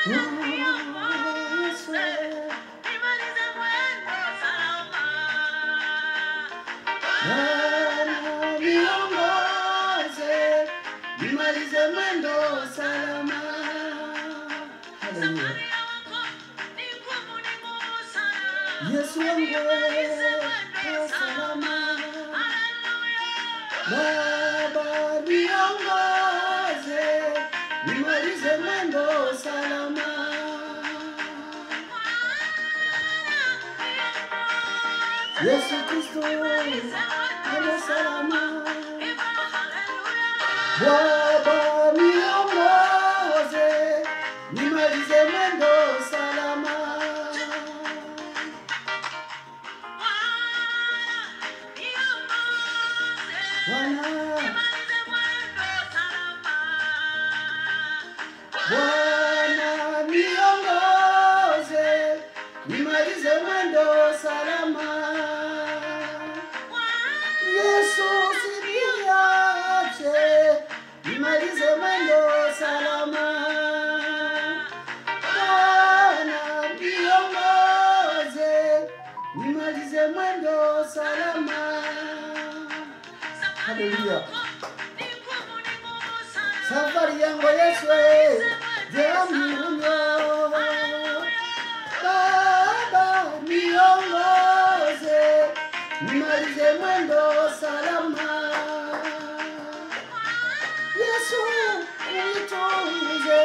Yesu wangu salama, Baba niongoze, nimalize mwendo salama. Yesu Kristo mwendo salama, Baba niongoze, nimalize mwendo salama. Bwana niongoze, nimalize mwendo salama. Yesu usiniache, nimalize mwendo salama. Bwana niongoze, nimalize mwendo salama. Haleluya. Safari yangu Yesu Jeamunyo, Baba niongoze, nimalize mwendo salama. Yesu unitunze,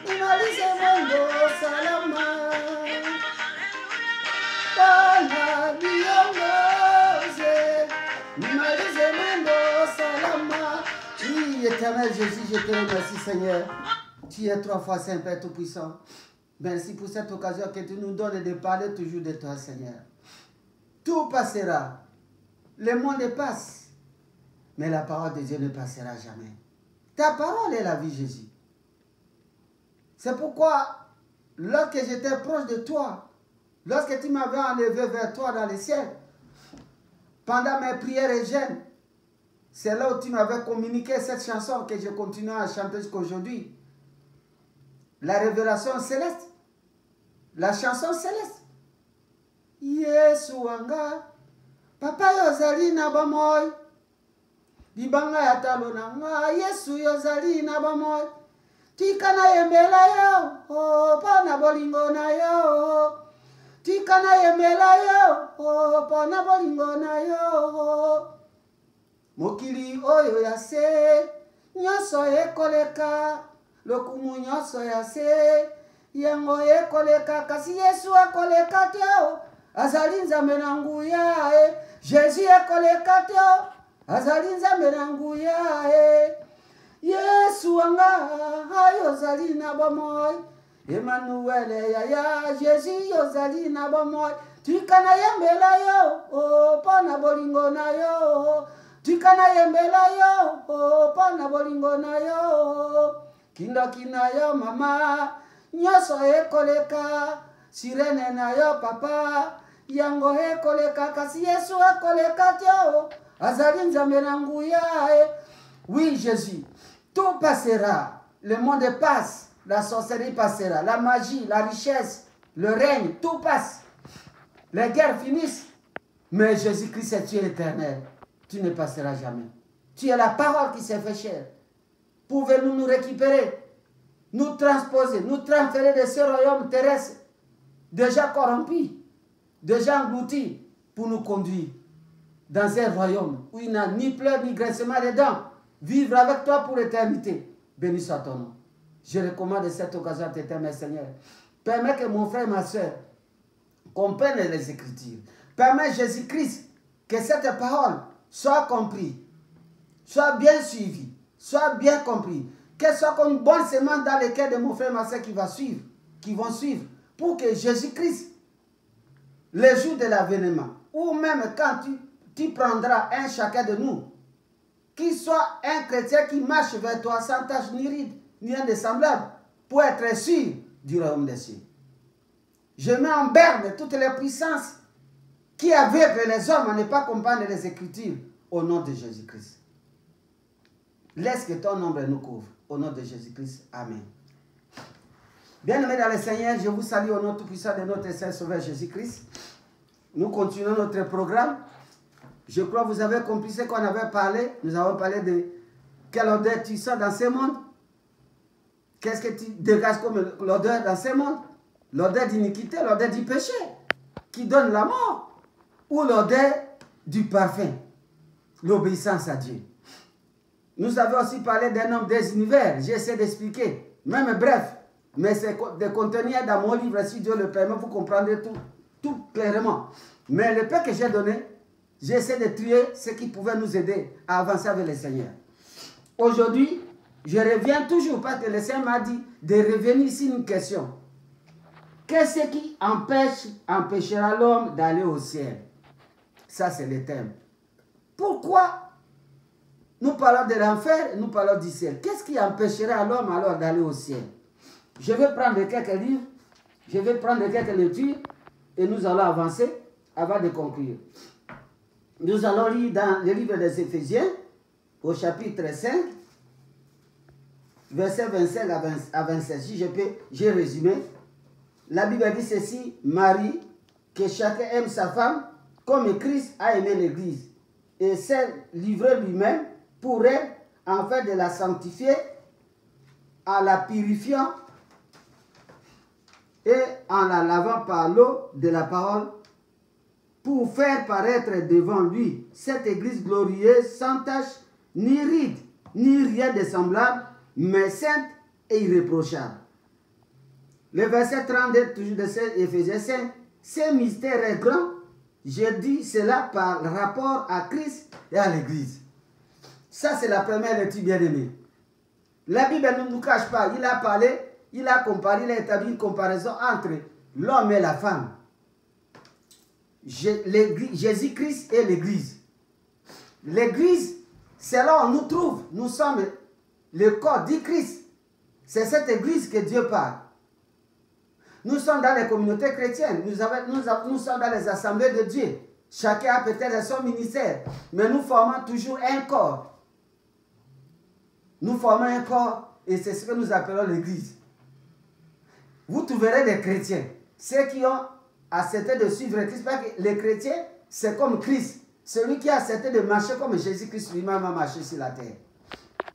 nimalize mwendo salama. Bwana niongoze, nimalize mwendo salama. Oui, éternel Jésus, je te remercie Seigneur. Tu es 3 fois saint, Père Tout-Puissant. Merci pour cette occasion que tu nous donnes de parler toujours de toi, Seigneur. Tout passera. Le monde passe. Mais la parole de Dieu ne passera jamais. Ta parole est la vie, Jésus. C'est pourquoi, lorsque j'étais proche de toi, lorsque tu m'avais enlevé vers toi dans le ciel, pendant mes prières et jeûnes, c'est là où tu m'avais communiqué cette chanson que je continue à chanter jusqu'aujourd'hui. La révélation céleste. La chanson céleste. Yesu wanga. Papa yozali na bamoy. Dibanga ya talo na nga. Yesu yozali na bamoy. Tika na yembela yo. Oh, pana bolingo na yo. Tika na yembela yo. Oh, pana bolingo na yo. Mokili oyo ya se, nyoso ekoleka, lokumu nyoso ya se, yango ekoleka, kasi Yesu ekoleka teo, azali nzambe na nguya e, Jésus ekoleka teo, azali nzambe na nguya e, Yesu wanga, ayo zali na bamoy, Emmanuel ya Jésus yozali na bamoy, tikana yembela yo, oh, pana bolingo na yo, Tikana yembela yo, oh, pana bolingo na yo. Kinda kina yo mama, nyoso ekoleka. Sirene na yo papa, yango ekoleka. Kasi Yesu ekoleka teo, azali nzambe na nguya e. Oui Jésus, tout passera. Le monde passe, la sorcellerie passera, la magie, la richesse, le règne, tout passe. Les guerres finissent, mais Jésus-Christ est Dieu éternel. Tu ne passeras jamais. Tu es la parole qui s'est fait chair. Pouvez-nous nous récupérer, nous transposer, nous transférer de ce royaume terrestre, déjà corrompu, déjà englouti, pour nous conduire dans un royaume où il n'y a ni pleurs ni grincement de dents. Vivre avec toi pour l'éternité. Béni soit ton nom. Je recommande cette occasion à t'éternel Seigneur. Permets que mon frère et ma soeur comprennent les Écritures. Permets Jésus-Christ que cette parole soit compris, soit bien suivi, soit bien compris, qu'elle soit comme une bonne semence dans le cœur de mon frère et ma soeur qui vont suivre, pour que Jésus-Christ, le jour de l'avènement, ou même quand tu prendras un chacun de nous, qu'il soit un chrétien qui marche vers toi sans tache ni ride, ni rien de semblable, pour être sûr du royaume des cieux. Je mets en berne toutes les puissances qui aveugle les hommes à ne pas comprendre les Écritures au nom de Jésus-Christ. Laisse que ton ombre nous couvre. Au nom de Jésus-Christ. Amen. Bien-aimés dans le Seigneur, je vous salue au nom tout-puissant de notre Seigneur Sauveur Jésus-Christ. Nous continuons notre programme. Je crois que vous avez compris ce qu'on avait parlé. Nous avons parlé de quelle odeur tu sens dans ce monde. Qu'est-ce que tu dégages comme l'odeur dans ce monde? L'odeur d'iniquité, l'odeur du péché, qui donne la mort. Ou l'odeur du parfum, l'obéissance à Dieu. Nous avons aussi parlé d'un homme des univers. J'essaie d'expliquer, même bref. Mais c'est de contenir dans mon livre, si Dieu le permet, vous comprendrez tout clairement. Mais le peu que j'ai donné, j'essaie de trier ce qui pouvait nous aider à avancer avec le Seigneur. Aujourd'hui, je reviens toujours parce que le Seigneur m'a dit de revenir sur une question. Qu'est-ce qui empêchera l'homme d'aller au ciel? Ça, c'est le thème. Pourquoi nous parlons de l'enfer, nous parlons du ciel? Qu'est-ce qui empêchera l'homme alors d'aller au ciel? Je vais prendre quelques livres, je vais prendre quelques lectures et nous allons avancer avant de conclure. Nous allons lire dans le livre des Éphésiens, au chapitre 5, versets 25 à 27. Si je peux, j'ai résumé. La Bible dit ceci: Marie, que chacun aime sa femme comme Christ a aimé l'Église et s'est livré lui-même pour elle, afin de la sanctifier, en la purifiant et en la lavant par l'eau de la parole, pour faire paraître devant lui cette Église glorieuse, sans tache, ni ride, ni rien de semblable, mais sainte et irréprochable. Le verset 32, toujours de Éphésiens 5, ce mystère est grand, je dis cela par rapport à Christ et à l'Église. Ça, c'est la première lecture, bien-aimée. La Bible ne nous cache pas, il a parlé, il a comparé, il a établi une comparaison entre l'homme et la femme. Jésus-Christ et l'Église. L'Église, c'est là où on nous trouve. Nous sommes le corps du Christ. C'est cette Église que Dieu parle. Nous sommes dans les communautés chrétiennes. Nous sommes dans les assemblées de Dieu. Chacun a peut-être son ministère. Mais nous formons toujours un corps. Nous formons un corps et c'est ce que nous appelons l'Église. Vous trouverez des chrétiens. Ceux qui ont accepté de suivre Christ. Parce que les chrétiens, c'est comme Christ. Celui qui a accepté de marcher comme Jésus-Christ lui-même a marché sur la terre.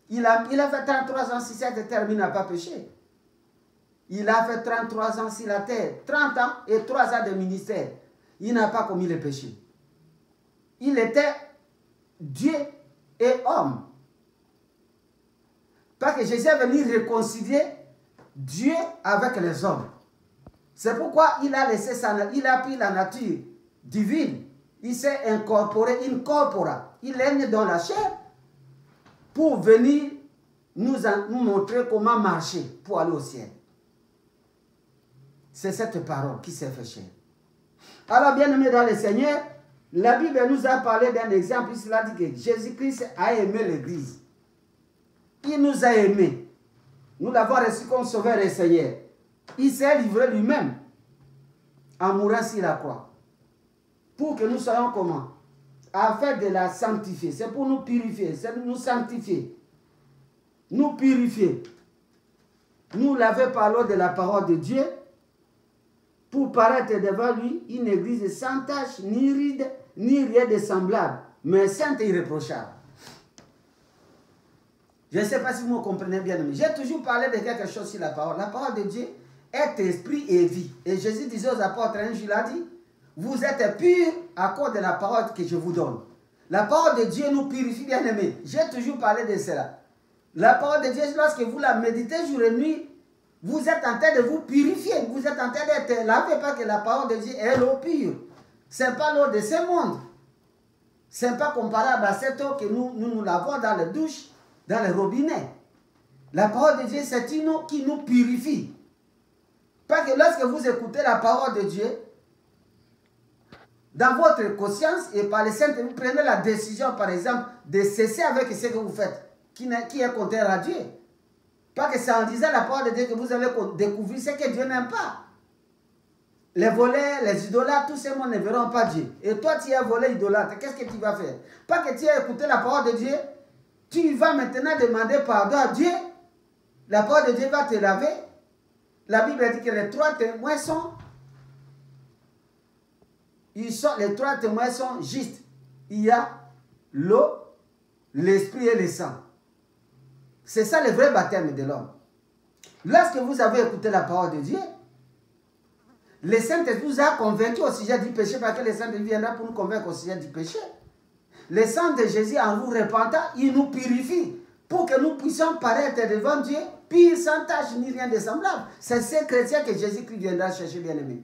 Il a fait 33 ans sur cette terre, mais il n'a pas péché. Il a fait 33 ans sur la terre, 30 ans et 3 ans de ministère. Il n'a pas commis le péché. Il était Dieu et homme. Parce que Jésus est venu réconcilier Dieu avec les hommes. C'est pourquoi il a laissé il a pris la nature divine. Il s'est incorporé, incorpora. Il est né dans la chair pour venir nous montrer comment marcher pour aller au ciel. C'est cette parole qui s'est fait chair. Alors, bien aimé dans le Seigneur, la Bible nous a parlé d'un exemple. Il a dit que Jésus-Christ a aimé l'Église. Il nous a aimés. Nous l'avons reçu comme sauveur et Seigneur. Il s'est livré lui-même en mourant sur la croix. Pour que nous soyons comment? Afin de la sanctifier. C'est pour nous purifier. C'est pour nous sanctifier. Nous purifier. Nous laver par l'eau de la parole de Dieu. Pour paraître devant lui une église sans tache, ni ride, ni rien de semblable, mais sainte et irréprochable. Je ne sais pas si vous me comprenez bien, mais j'ai toujours parlé de quelque chose sur la parole. La parole de Dieu est esprit et vie. Et Jésus disait aux apôtres, un jour il a dit, vous êtes purs à cause de la parole que je vous donne. La parole de Dieu nous purifie, bien aimés. J'ai toujours parlé de cela. La parole de Dieu, lorsque vous la méditez jour et nuit, vous êtes en train de vous purifier. Vous êtes en train d'être lavé parce que la parole de Dieu est l'eau pure. Ce n'est pas l'eau de ce monde. Ce n'est pas comparable à cette eau que nous lavons dans les douches, dans les robinets. La parole de Dieu, c'est une eau qui nous purifie. Parce que lorsque vous écoutez la parole de Dieu, dans votre conscience et par les saints, vous prenez la décision, par exemple, de cesser avec ce que vous faites, qui est contraire à Dieu. Parce que c'est en disant la parole de Dieu que vous allez découvrir ce que Dieu n'aime pas. Les voleurs, les idolâtres, tous ces monde ne verront pas Dieu. Et toi, tu es volé idolâtre, qu'est-ce que tu vas faire? Parce que tu as écouté la parole de Dieu, tu vas maintenant demander pardon à Dieu. La parole de Dieu va te laver. La Bible dit que les trois témoins sont... les trois témoins sont justes. Il y a l'eau, l'esprit et le sang. C'est ça le vrai baptême de l'homme. Lorsque vous avez écouté la parole de Dieu, le Saint-Esprit vous a convaincu au sujet du péché, parce que le Saint-Esprit viendra pour nous convaincre au sujet du péché. Le sang de Jésus, en vous repentant, il nous purifie pour que nous puissions paraître devant Dieu, pire, sans tache, ni rien de semblable. C'est ces chrétiens que Jésus-Christ viendra chercher, bien-aimés.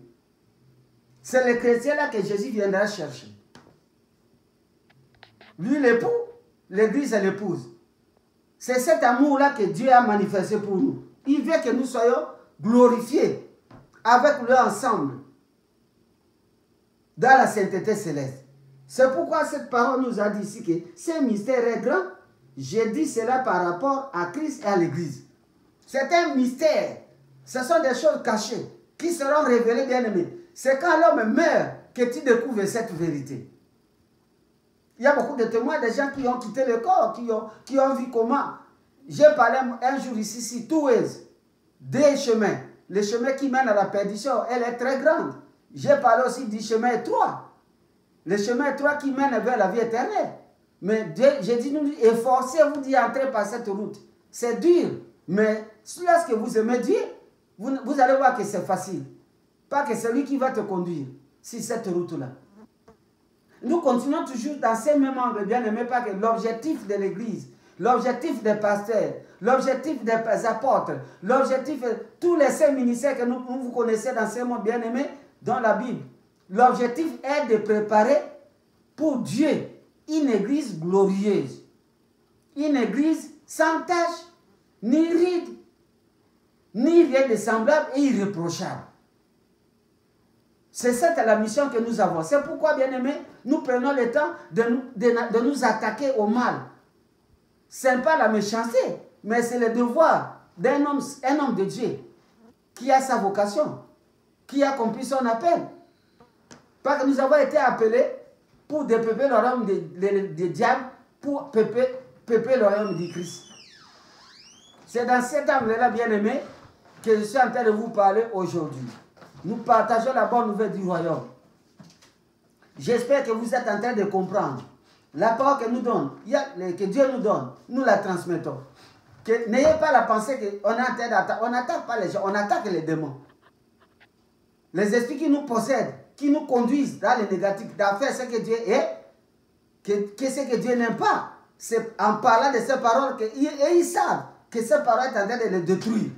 C'est les chrétiens-là que Jésus viendra chercher. Lui, l'époux, l'église et l'épouse. C'est cet amour-là que Dieu a manifesté pour nous. Il veut que nous soyons glorifiés avec lui ensemble dans la sainteté céleste. C'est pourquoi cette parole nous a dit ici que ce mystère est grand. J'ai dit cela par rapport à Christ et à l'Église. C'est un mystère. Ce sont des choses cachées qui seront révélées, bien-aimés. C'est quand l'homme meurt que tu découvres cette vérité. Il y a beaucoup de témoins, des gens qui ont quitté le corps, qui ont vu comment. J'ai parlé un jour ici, Touez, des chemins. Le chemin qui mène à la perdition, elle est très grande. J'ai parlé aussi du chemin étroit. Le chemin étroit qui mène vers la vie éternelle. Mais j'ai dit, nous, efforcez-vous d'y entrer par cette route. C'est dur, mais lorsque vous aimez Dieu, vous allez voir que c'est facile. Pas que c'est lui qui va te conduire sur cette route-là. Nous continuons toujours dans ces mêmes angles, bien aimés, pas que l'objectif de l'Église, l'objectif des pasteurs, l'objectif des apôtres, l'objectif de tous les 5 ministères que vous connaissez dans ces mondes, bien aimés, dans la Bible. L'objectif est de préparer pour Dieu une église glorieuse, une église sans tache, ni ride, ni rien de semblable et irréprochable. C'est ça la mission que nous avons. C'est pourquoi, bien aimés, nous prenons le temps de nous attaquer au mal. Ce n'est pas la méchanceté, mais c'est le devoir d'un homme, un homme de Dieu qui a sa vocation, qui a accompli son appel. Parce que nous avons été appelés pour dépeupler le royaume des diables, pour peupler le royaume du Christ. C'est dans cet angle-là, bien aimé, que je suis en train de vous parler aujourd'hui. Nous partageons la bonne nouvelle du royaume. J'espère que vous êtes en train de comprendre. La parole que nous donne, que Dieu nous donne, nous la transmettons. N'ayez pas la pensée qu'on est en train d'attaquer. On n'attaque pas les gens, on attaque les démons. Les esprits qui nous possèdent, qui nous conduisent dans le négatif, d'en faire ce que Dieu est, que ce que Dieu n'aime pas. C'est en parlant de ces paroles, et ils savent que ces paroles sont en train de les détruire.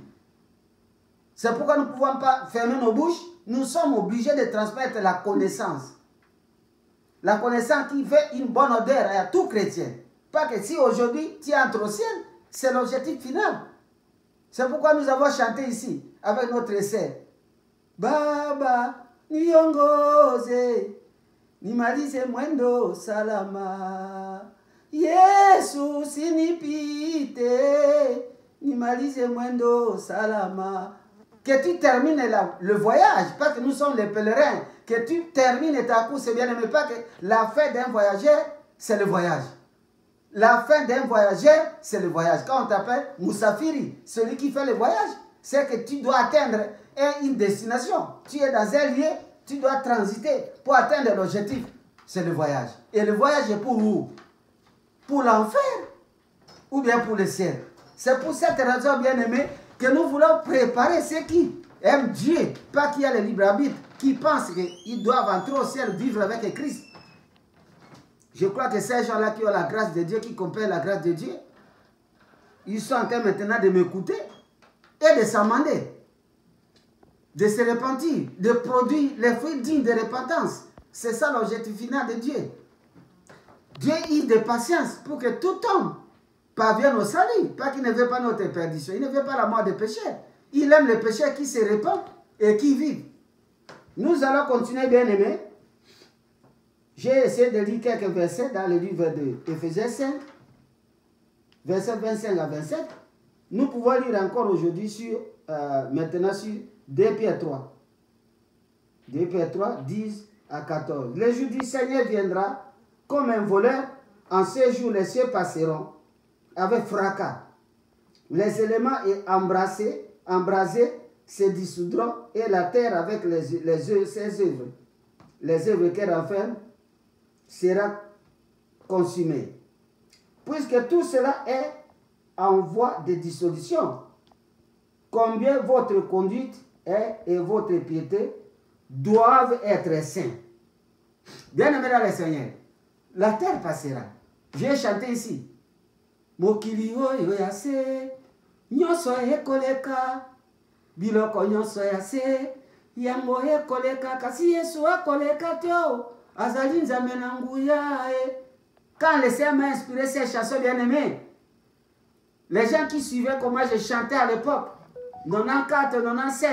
C'est pourquoi nous ne pouvons pas fermer nos bouches. Nous sommes obligés de transmettre la connaissance. La connaissance qui fait une bonne odeur à tout chrétien. Pas que si aujourd'hui tu entres au ciel, c'est l'objectif final. C'est pourquoi nous avons chanté ici avec notre sœur. Baba, niongoze, nimalize mwendo salama. Yesu sinipite, nimalize mwendo salama. Que tu termines le voyage, pas que nous sommes les pèlerins, que tu termines ta course, bien aimé, pas que la fin d'un voyageur, c'est le voyage. La fin d'un voyageur, c'est le voyage. Quand on t'appelle Moussafiri, celui qui fait le voyage, c'est que tu dois atteindre une destination. Tu es dans un lieu, tu dois transiter pour atteindre l'objectif. C'est le voyage. Et le voyage est pour où? Pour l'enfer ou bien pour le ciel. C'est pour cette raison, bien aimé, que nous voulons préparer ceux qui aiment Dieu, pas qui a le libre arbitre, qui pensent qu'ils doivent entrer au ciel, vivre avec Christ. Je crois que ces gens-là qui ont la grâce de Dieu, qui comprennent la grâce de Dieu, ils sont en train maintenant de m'écouter et de s'amender, de se repentir, de produire les fruits dignes de repentance. C'est ça l'objectif final de Dieu. Dieu a de patience pour que tout homme parvienne au salut, pas qu'il ne veut pas notre perdition, il ne veut pas la mort des pécheurs. Il aime les pécheurs qui se répandent et qui vivent. Nous allons continuer, bien aimés. J'ai essayé de lire quelques versets dans le livre de Éphésiens 5, versets 25 à 27. Nous pouvons lire encore aujourd'hui maintenant sur 2 Pierre 3. 2 Pierre 3, 10 à 14. Le jour du Seigneur viendra comme un voleur. En ce jour, les cieux passeront avec fracas. Les éléments embrasés se dissoudront et la terre avec ses œuvres, les œuvres qu'elle renferme, sera consumée. Puisque tout cela est en voie de dissolution, combien votre conduite est et votre piété doivent être saints. Bien-aimés dans le Seigneur, la terre passera. J'ai chanté ici. Mokili oyo yase, nyoso ekoleka, biloko nyoso yase, yango ekoleka, kasi Yesu akoleka teo, azali nzambe na nguya. Quand le Seigneur m'a inspiré ces chansons bien-aimées, les gens qui suivaient comment je chantais à l'époque, 94, 95,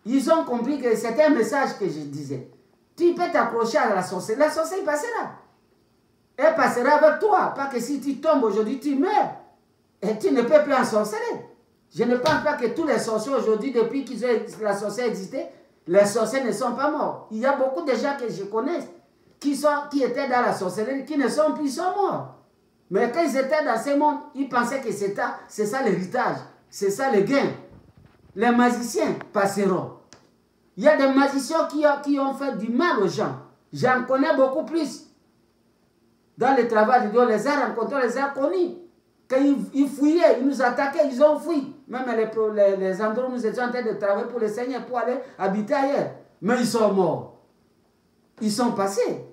ils ont compris que c'était un message que je disais. Tu peux t'accrocher à la sorcellerie. La sorcellerie passera. Elle passera avec toi. Pas que si tu tombes aujourd'hui, tu meurs. Et tu ne peux plus ensorceler. Je ne pense pas que tous les sorciers aujourd'hui, depuis que la sorcellerie existait, les sorciers ne sont pas morts. Il y a beaucoup de gens que je connais qui étaient dans la sorcellerie, qui ne sont plus, ils sont morts. Mais quand ils étaient dans ce monde, ils pensaient que c'est ça l'héritage. C'est ça le gain. Les magiciens passeront. Il y a des magiciens qui ont fait du mal aux gens. J'en connais beaucoup plus. Dans le travail de Dieu, on les a rencontrés, on les a connus. Quand ils fouillaient, ils nous attaquaient, ils ont fui. Même les endroits où nous étions en train de travailler pour le Seigneur, pour aller habiter ailleurs. Mais ils sont morts. Ils sont passés.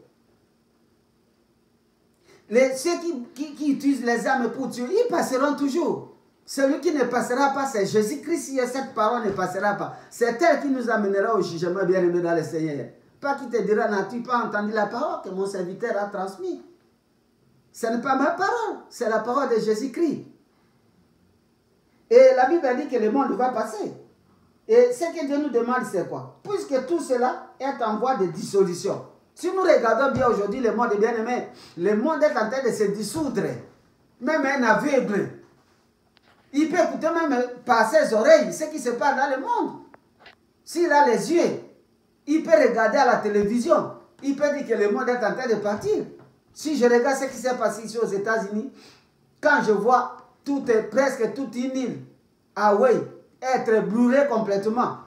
Ceux qui utilisent les armes pour tuer, ils passeront toujours. Celui qui ne passera pas, c'est Jésus-Christ. Si cette parole ne passera pas, c'est elle qui nous amènera au jugement, bien-aimé dans le Seigneur. Pas qui te dira, n'as-tu pas entendu la parole que mon serviteur a transmise? Ce n'est pas ma parole, c'est la parole de Jésus-Christ. Et la Bible dit que le monde va passer. Et ce que Dieu nous demande, c'est quoi? Puisque tout cela est en voie de dissolution. Si nous regardons bien aujourd'hui le monde, bien-aimé, le monde est en train de se dissoudre. Même un aveugle, il peut écouter même par ses oreilles ce qui se passe dans le monde. S'il a les yeux, il peut regarder à la télévision. Il peut dire que le monde est en train de partir. Si je regarde ce qui s'est passé ici aux États-Unis, quand je vois presque toute une île, Hawaï, être brûlée complètement.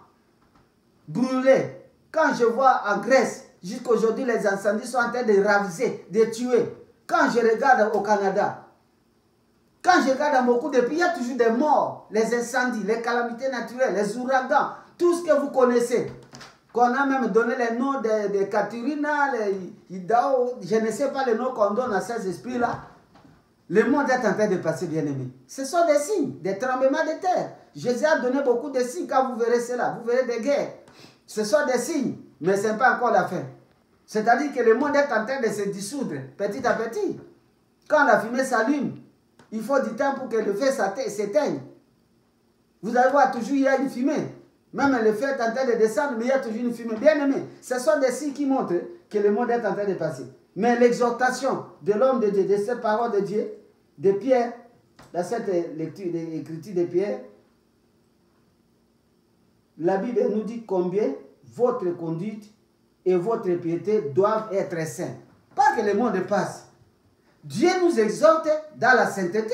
Brûlée. Quand je vois en Grèce, jusqu'à aujourd'hui, les incendies sont en train de raviser, de tuer. Quand je regarde au Canada, quand je regarde dans beaucoup de pays, il y a toujours des morts, les incendies, les calamités naturelles, les ouragans, tout ce que vous connaissez. Qu'on a même donné les noms de Katrina, les Idao, je ne sais pas les noms qu'on donne à ces esprits-là. Le monde est en train de passer, bien-aimé. Ce sont des signes, des tremblements de terre. Jésus a donné beaucoup de signes. Quand vous verrez cela, vous verrez des guerres. Ce sont des signes, mais ce n'est pas encore la fin. C'est-à-dire que le monde est en train de se dissoudre, petit à petit. Quand la fumée s'allume, il faut du temps pour que le feu s'éteigne. Vous allez voir, toujours il y a une fumée. Même le feu est en train de descendre, mais il y a toujours une fumée. Bien aimé, ce sont des signes qui montrent que le monde est en train de passer. Mais l'exhortation de l'homme de Dieu, de cette parole de Dieu, de Pierre, dans cette lecture de l'écriture de Pierre, la Bible nous dit combien votre conduite et votre piété doivent être saints. Pas que le monde passe. Dieu nous exhorte dans la sainteté,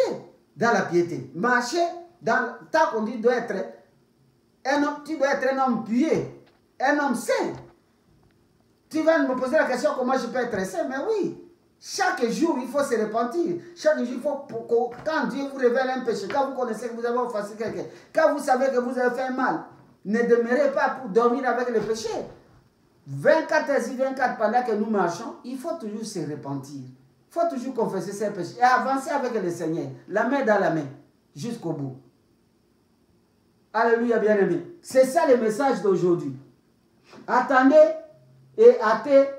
dans la piété. Marcher dans ta conduite doit être un homme, tu dois être un homme pieux, un homme saint. Tu vas me poser la question comment je peux être saint, mais oui, chaque jour il faut se repentir. Chaque jour il faut, quand Dieu vous révèle un péché, quand vous connaissez que vous avez offensé quelqu'un, quand vous savez que vous avez fait mal, ne demeurez pas pour dormir avec le péché. 24 heures sur 24 pendant que nous marchons, il faut toujours se repentir. Il faut toujours confesser ses péchés et avancer avec le Seigneur, la main dans la main, jusqu'au bout. Alléluia, bien-aimé. C'est ça le message d'aujourd'hui. Attendez et hâtez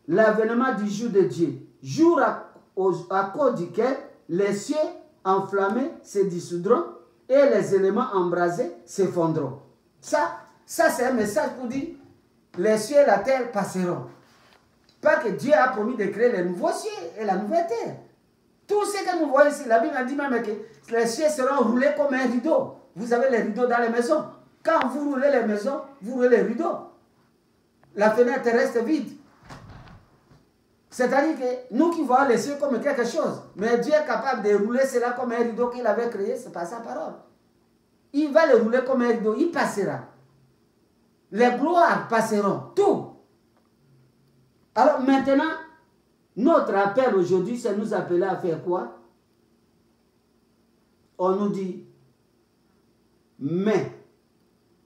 l'avènement du jour de Dieu. Jour à cause duquel les cieux enflammés se dissoudront et les éléments embrasés s'effondreront. Ça c'est un message pour dire les cieux et la terre passeront. Pas que Dieu a promis de créer les nouveaux cieux et la nouvelle terre. Tout ce que nous voyons ici, la Bible dit même que les cieux seront roulés comme un rideau. Vous avez les rideaux dans les maisons. Quand vous roulez les maisons, vous roulez les rideaux. La fenêtre reste vide. C'est-à-dire que nous qui voyons les cieux comme quelque chose, mais Dieu est capable de rouler cela comme un rideau qu'il avait créé, c'est pas sa parole. il va le rouler comme un rideau, il passera. Les gloires passeront, tout. Alors maintenant, notre appel aujourd'hui, c'est nous appeler à faire quoi? On nous dit, mais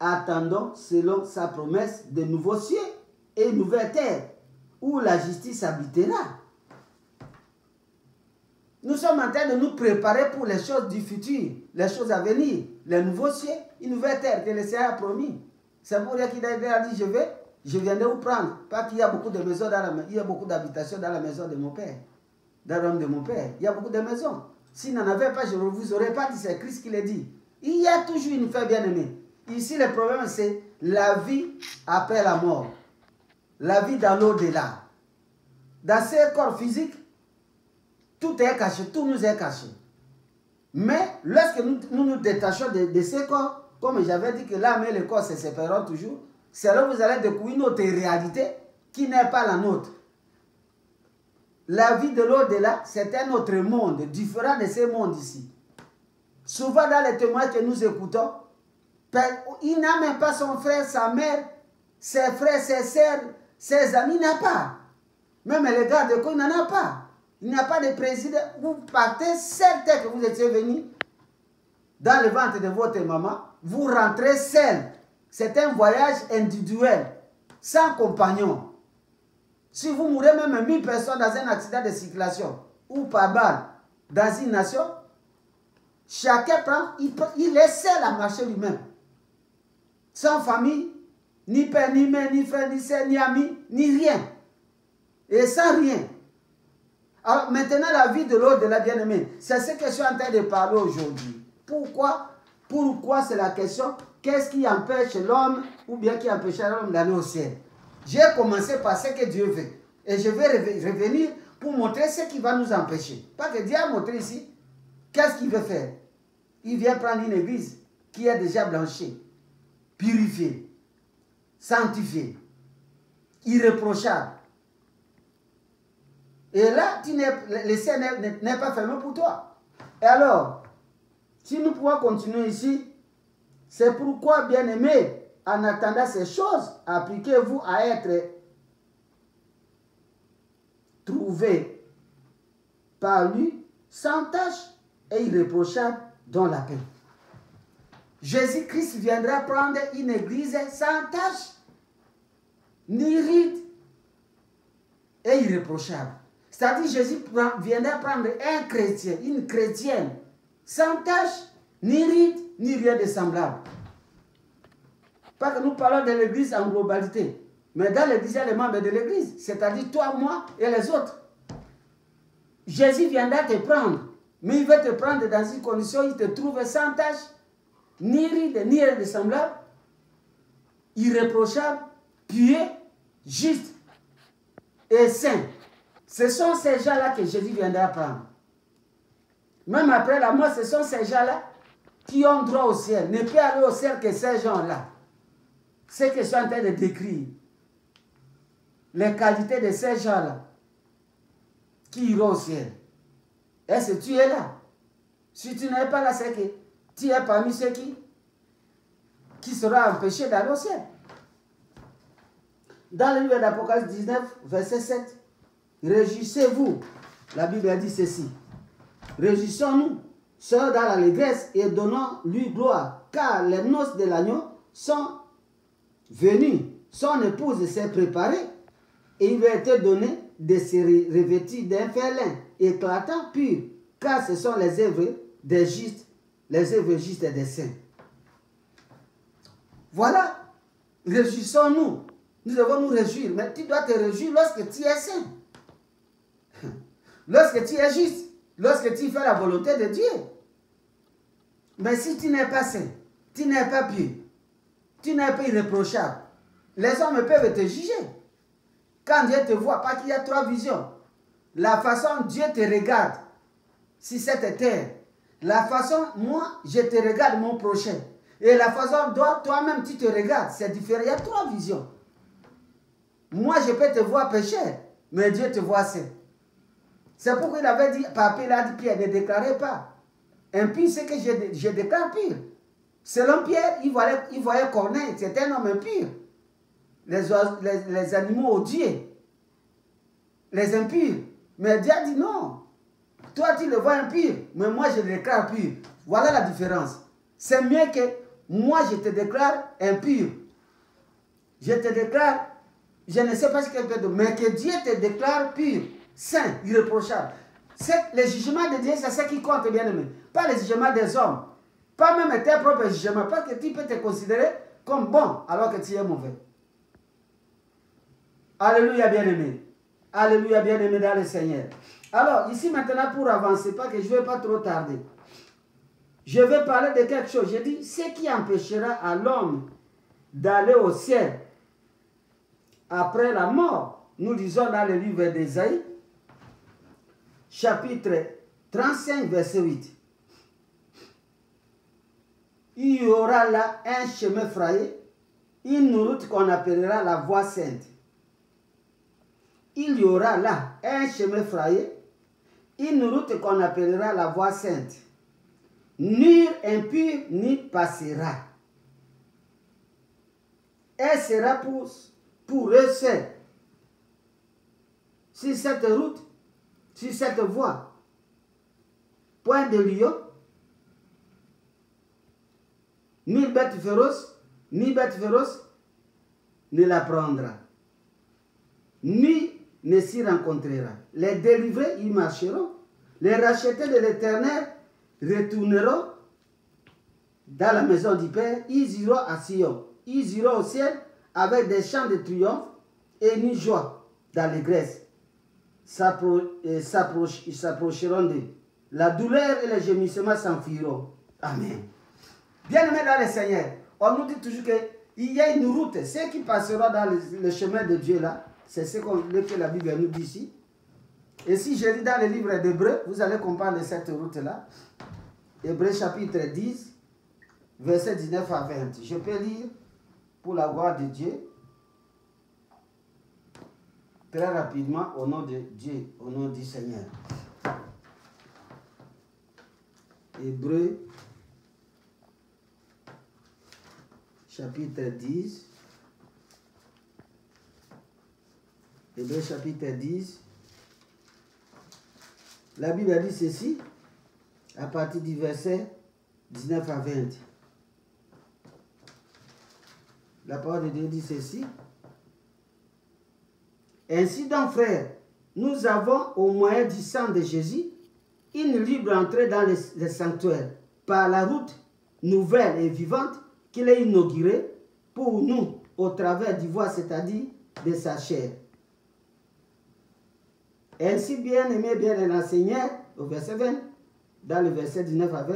attendons selon sa promesse de nouveaux cieux et une nouvelle terre où la justice habitera. Nous sommes en train de nous préparer pour les choses du futur, les choses à venir, les nouveaux cieux, une nouvelle terre que le Seigneur a promis. C'est pour ça qu'il a dit, je viendrai vous prendre. Pas qu'il y a beaucoup de maisons dans la maison, il y a beaucoup d'habitations dans la maison de mon père, dans l'homme de mon père. Il y a beaucoup de maisons. S'il n'en avait pas, je ne vous aurais pas dit, c'est Christ qui l'a dit. Il y a toujours une fin bien-aimée. Ici, le problème, c'est la vie après la mort. La vie dans l'au-delà. Dans ce corps physique, tout est caché, tout nous est caché. Mais lorsque nous détachons de ce corps, comme j'avais dit que l'âme et le corps se sépareront toujours, c'est là que vous allez découvrir notre réalité qui n'est pas la nôtre. La vie de l'au-delà, c'est un autre monde, différent de ce monde ici. Souvent dans les témoins que nous écoutons, il n'a même pas son frère, sa mère, ses frères, ses sœurs, ses amis, il n'a pas. Même les gars de quoi, il n'en a pas. Il n'y a pas de président. Vous partez, certes que vous étiez venu dans le ventre de votre maman, vous rentrez seul. C'est un voyage individuel, sans compagnon. Si vous mourrez même 1000 personnes dans un accident de circulation ou par balle dans une nation, chacun prend, il est seul à marcher lui-même. Sans famille, ni père, ni mère, ni frère, ni sœur, ni ami, ni rien. Et sans rien. Alors maintenant, la vie de l'au-delà, bien-aimé, c'est ce que je suis en train de parler aujourd'hui. Pourquoi? Pourquoi c'est la question? Qu'est-ce qui empêche l'homme ou bien qui empêche l'homme d'aller au ciel? J'ai commencé par ce que Dieu veut. Et je vais revenir pour montrer ce qui va nous empêcher. Parce que Dieu a montré ici, qu'est-ce qu'il veut faire? Il vient prendre une église qui est déjà blanchie, purifiée, sanctifiée, irréprochable. Et là, le ciel n'est pas fermé pour toi. Et alors, si nous pouvons continuer ici, c'est pourquoi, bien-aimés, en attendant ces choses, appliquez-vous à être trouvés par lui sans tache et irréprochable dans la paix. Jésus-Christ viendra prendre une église sans tache, ni ride et irréprochable. C'est-à-dire Jésus viendra prendre un chrétien, une chrétienne, sans tache, ni ride, ni rien de semblable. Pas que nous parlons de l'église en globalité, mais dans l'église, il y a les membres de l'église, c'est-à-dire toi, moi et les autres. Jésus viendra te prendre, mais il veut te prendre dans une condition, il te trouve sans tache, ni ride, ni rien de semblable, irréprochable, pieux, juste et saint. Ce sont ces gens-là que Jésus viendra prendre. Même après la mort, ce sont ces gens-là qui ont droit au ciel. Ne peut aller au ciel que ces gens-là. Ce que je suis en train de décrire. Les qualités de ces gens-là qui iront au ciel. Est-ce que tu es là? Si tu n'es pas là, c'est que tu es parmi ceux qui seront empêchés d'aller au ciel. Dans le livre d'Apocalypse 19, verset 7, réjouissez-vous. La Bible a dit ceci. Réjouissons-nous, sœurs dans l'allégresse, et donnons-lui gloire, car les noces de l'agneau sont venues. Son épouse s'est préparée, et il lui a été donné de se revêtir d'un fer lin éclatant, pur, car ce sont les œuvres des justes, les œuvres justes des saints. Voilà, réjouissons-nous. Nous devons nous réjouir, mais tu dois te réjouir lorsque tu es saint. Lorsque tu es juste, lorsque tu fais la volonté de Dieu. Mais si tu n'es pas saint, tu n'es pas pieux, tu n'es pas irréprochable, les hommes peuvent te juger. Quand Dieu te voit, parce qu'il y a trois visions. La façon dont Dieu te regarde, si cette terre, la façon, moi, je te regarde mon prochain, et la façon dont toi-même tu te regardes, c'est différent. Il y a trois visions. Moi, je peux te voir pécheur, mais Dieu te voit saint. C'est pourquoi il avait dit, Papa, il a dit, Pierre, ne déclarez pas. Impie, c'est que je déclare pire. Selon Pierre, il voyait Corneille, c'était un homme impur. Les animaux odieux, les impurs. Mais Dieu a dit non. Toi, tu le vois impur, mais moi, je le déclare pur. Voilà la différence. C'est mieux que moi, je te déclare impur. Je te déclare, je ne sais pas ce qu'elle peut dire, mais que Dieu te déclare pur, saint, irréprochable. Le jugement de Dieu, c'est ce qui compte, bien aimé. Pas le jugement des hommes. Pas même tes propres jugements. Parce que tu peux te considérer comme bon alors que tu es mauvais. Alléluia, bien aimé. Alléluia, bien aimé dans le Seigneur. Alors, ici maintenant, pour avancer, pas que je ne vais pas trop tarder. Je vais parler de quelque chose. Je dis, ce qui empêchera à l'homme d'aller au ciel après la mort. Nous lisons dans le livre d'Ésaïe, chapitre 35, verset 8. Il y aura là un chemin frayé, une route qu'on appellera la voie sainte. Il y aura là un chemin frayé, une route qu'on appellera la voie sainte. Nul impur n'y passera. Elle sera pour eux seuls. Sur cette route, sur cette voie, point de lion, ni bête féroce ne la prendra, ni ne s'y rencontrera. Les délivrés y marcheront, les rachetés de l'Éternel retourneront dans la maison du Père, ils iront à Sion, ils iront au ciel avec des chants de triomphe et une joie d'allégresse. Ils s'approcheront d'eux. La douleur et les gémissements s'enfuiront. Amen. Bien-aimés dans le Seigneur, on nous dit toujours qu'il y a une route. Ceux qui passeront dans le chemin de Dieu là, c'est ce que la Bible nous dit ici. Et si je lis dans le livre d'Hébreux, vous allez comprendre cette route-là. Hébreux chapitre 10, verset 19 à 20. Je peux lire pour la gloire de Dieu. Très rapidement, au nom de Dieu, au nom du Seigneur. Hébreux, chapitre 10. Hébreux, chapitre 10. La Bible a dit ceci, à partir du verset 19 à 20. La parole de Dieu dit ceci. Ainsi donc, frères, nous avons au moyen du sang de Jésus une libre entrée dans le sanctuaire par la route nouvelle et vivante qu'il a inaugurée pour nous au travers du voie, c'est-à-dire de sa chair. Ainsi, bien aimé, bien l'enseigneur, au verset 20, dans le verset 19 à 20,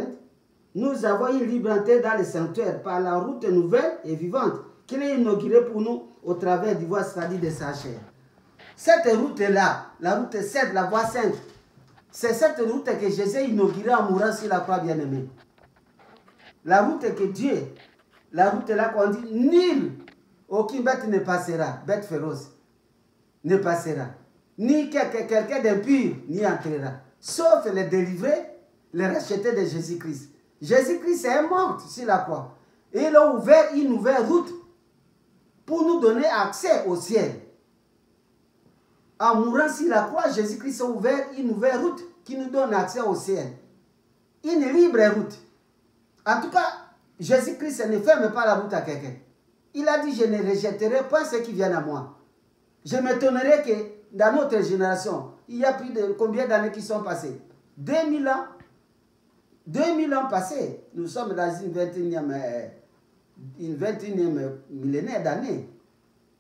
nous avons une libre entrée dans le sanctuaire par la route nouvelle et vivante qu'il a inaugurée pour nous au travers du voie, c'est-à-dire de sa chair. Cette route-là, la route 7, la voie sainte, c'est cette route que Jésus a inaugurée en mourant sur la croix, bien-aimé. La route que Dieu, la route là qu'on dit, nul, aucune bête ne passera, bête féroce, ne passera. Ni quelqu'un d'impur n'y entrera. Sauf les délivrés, les rachetés de Jésus-Christ. Jésus-Christ est mort sur la croix. Et il a ouvert une nouvelle route pour nous donner accès au ciel. En mourant sur la croix, Jésus-Christ a ouvert une nouvelle route qui nous donne accès au ciel. Une libre route. En tout cas, Jésus-Christ ne ferme pas la route à quelqu'un. Il a dit, je ne rejetterai pas ceux qui viennent à moi. Je m'étonnerai que dans notre génération, il y a plus de combien d'années qui sont passées? 2000 ans. 2000 ans passés. Nous sommes dans une 21e millénaire d'années.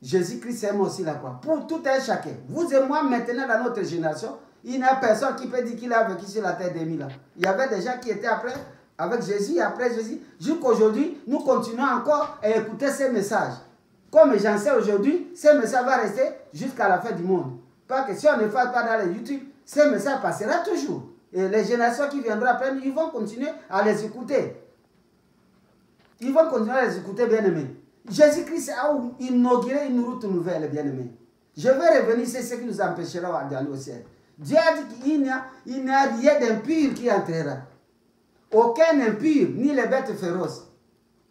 Jésus-Christ est mort aussi la croix. Pour tout un chacun. Vous et moi, maintenant, dans notre génération, il n'y a personne qui peut dire qu'il a vécu sur la terre 2000 ans. Il y avait des gens qui étaient après, avec Jésus, après Jésus. Jusqu'aujourd'hui, nous continuons encore à écouter ces messages. Comme j'en sais aujourd'hui, ces messages vont rester jusqu'à la fin du monde. Parce que si on ne fait pas dans les YouTube, ces messages passera toujours. Et les générations qui viendront après, ils vont continuer à les écouter. Ils vont continuer à les écouter, bien-aimés. Jésus-Christ a inauguré une route nouvelle, bien-aimés. Je vais revenir sur ce qui nous empêchera d'aller au ciel. Dieu a dit qu'il n'y a rien d'impur qui entrera. Aucun impur, ni les bêtes féroces,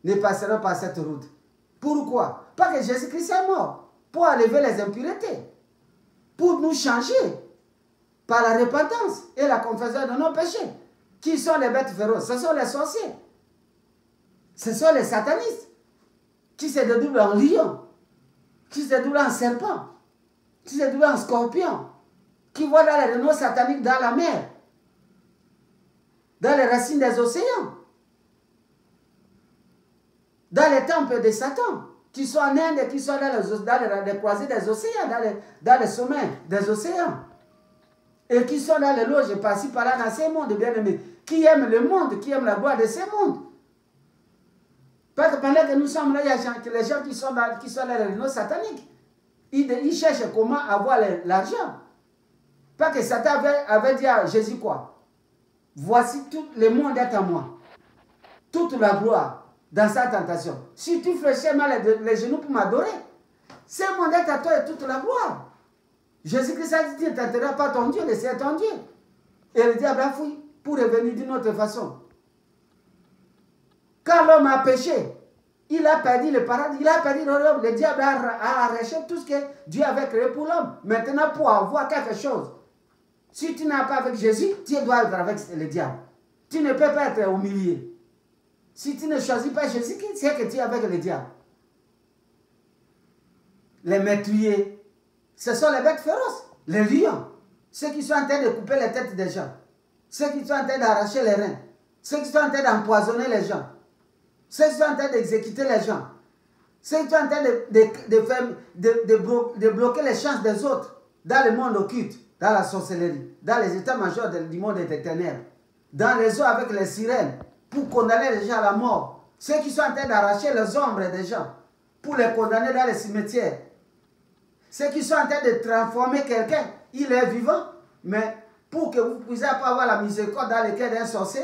ne passeront par cette route. Pourquoi? Parce que Jésus-Christ est mort pour enlever les impuretés, pour nous changer par la repentance et la confession de nos péchés. Qui sont les bêtes féroces? Ce sont les sorciers. Ce sont les satanistes qui se dédoublent en lion, qui se dédoublent en serpent, qui se dédoublent en scorpion, qui voient dans les renaux sataniques dans la mer, dans les racines des océans, dans les temples de Satan, qui sont en Inde et qui sont dans les croisées des océans, dans les sommets des océans, et qui sont dans les loges par-ci par-là dans ces mondes bien-aimés, qui aiment le monde, qui aiment la gloire de ces mondes. Parce que pendant que nous sommes là, il y a les gens qui sont dans les réunions sataniques. Ils cherchent comment avoir l'argent. Parce que Satan avait dit à Jésus quoi? Voici tout le monde est à moi. Toute la gloire dans sa tentation. Si tu fléchis mal les genoux pour m'adorer, ce monde est à toi et toute la gloire. Jésus-Christ a dit, tu ne tenteras pas ton Dieu, c'est ton Dieu. Et le diable a fui pour revenir d'une autre façon. Quand l'homme a péché, il a perdu le paradis, il a perdu le royaume. Le diable a arraché tout ce que Dieu avait créé pour l'homme. Maintenant, pour avoir quelque chose, si tu n'as pas avec Jésus, tu dois être avec le diable. Tu ne peux pas être au milieu. Si tu ne choisis pas Jésus, c'est que tu es avec le diable. Les meurtriers, ce sont les bêtes féroces, les lions, ceux qui sont en train de couper les têtes des gens, ceux qui sont en train d'arracher les reins, ceux qui sont en train d'empoisonner les gens, ceux qui sont en train d'exécuter les gens, ceux qui sont en train de bloquer les chances des autres dans le monde occulte, dans la sorcellerie, dans les états-majors du monde des ténèbres, dans les eaux avec les sirènes, pour condamner les gens à la mort, ceux qui sont en train d'arracher les ombres des gens, pour les condamner dans les cimetières, ceux qui sont en train de transformer quelqu'un, il est vivant, mais pour que vous ne puissiez pas avoir la miséricorde dans le cœur d'un sorcier,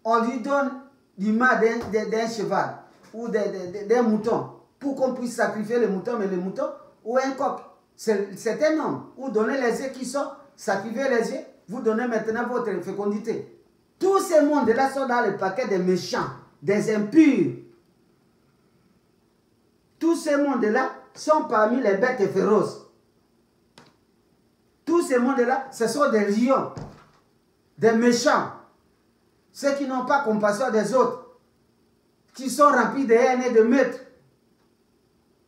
on lui donne l'image d'un cheval ou d'un mouton, pour qu'on puisse sacrifier le mouton, mais le mouton ou un coq. C'est un homme. Vous donnez les œufs qui sont, sacrifiez les œufs, vous donnez maintenant votre fécondité. Tous ces mondes-là sont dans le paquet des méchants, des impurs. Tous ces mondes-là sont parmi les bêtes féroces. Tous ces mondes-là, ce sont des lions, des méchants, ceux qui n'ont pas compassion des autres, qui sont remplis de haine et de meurtre.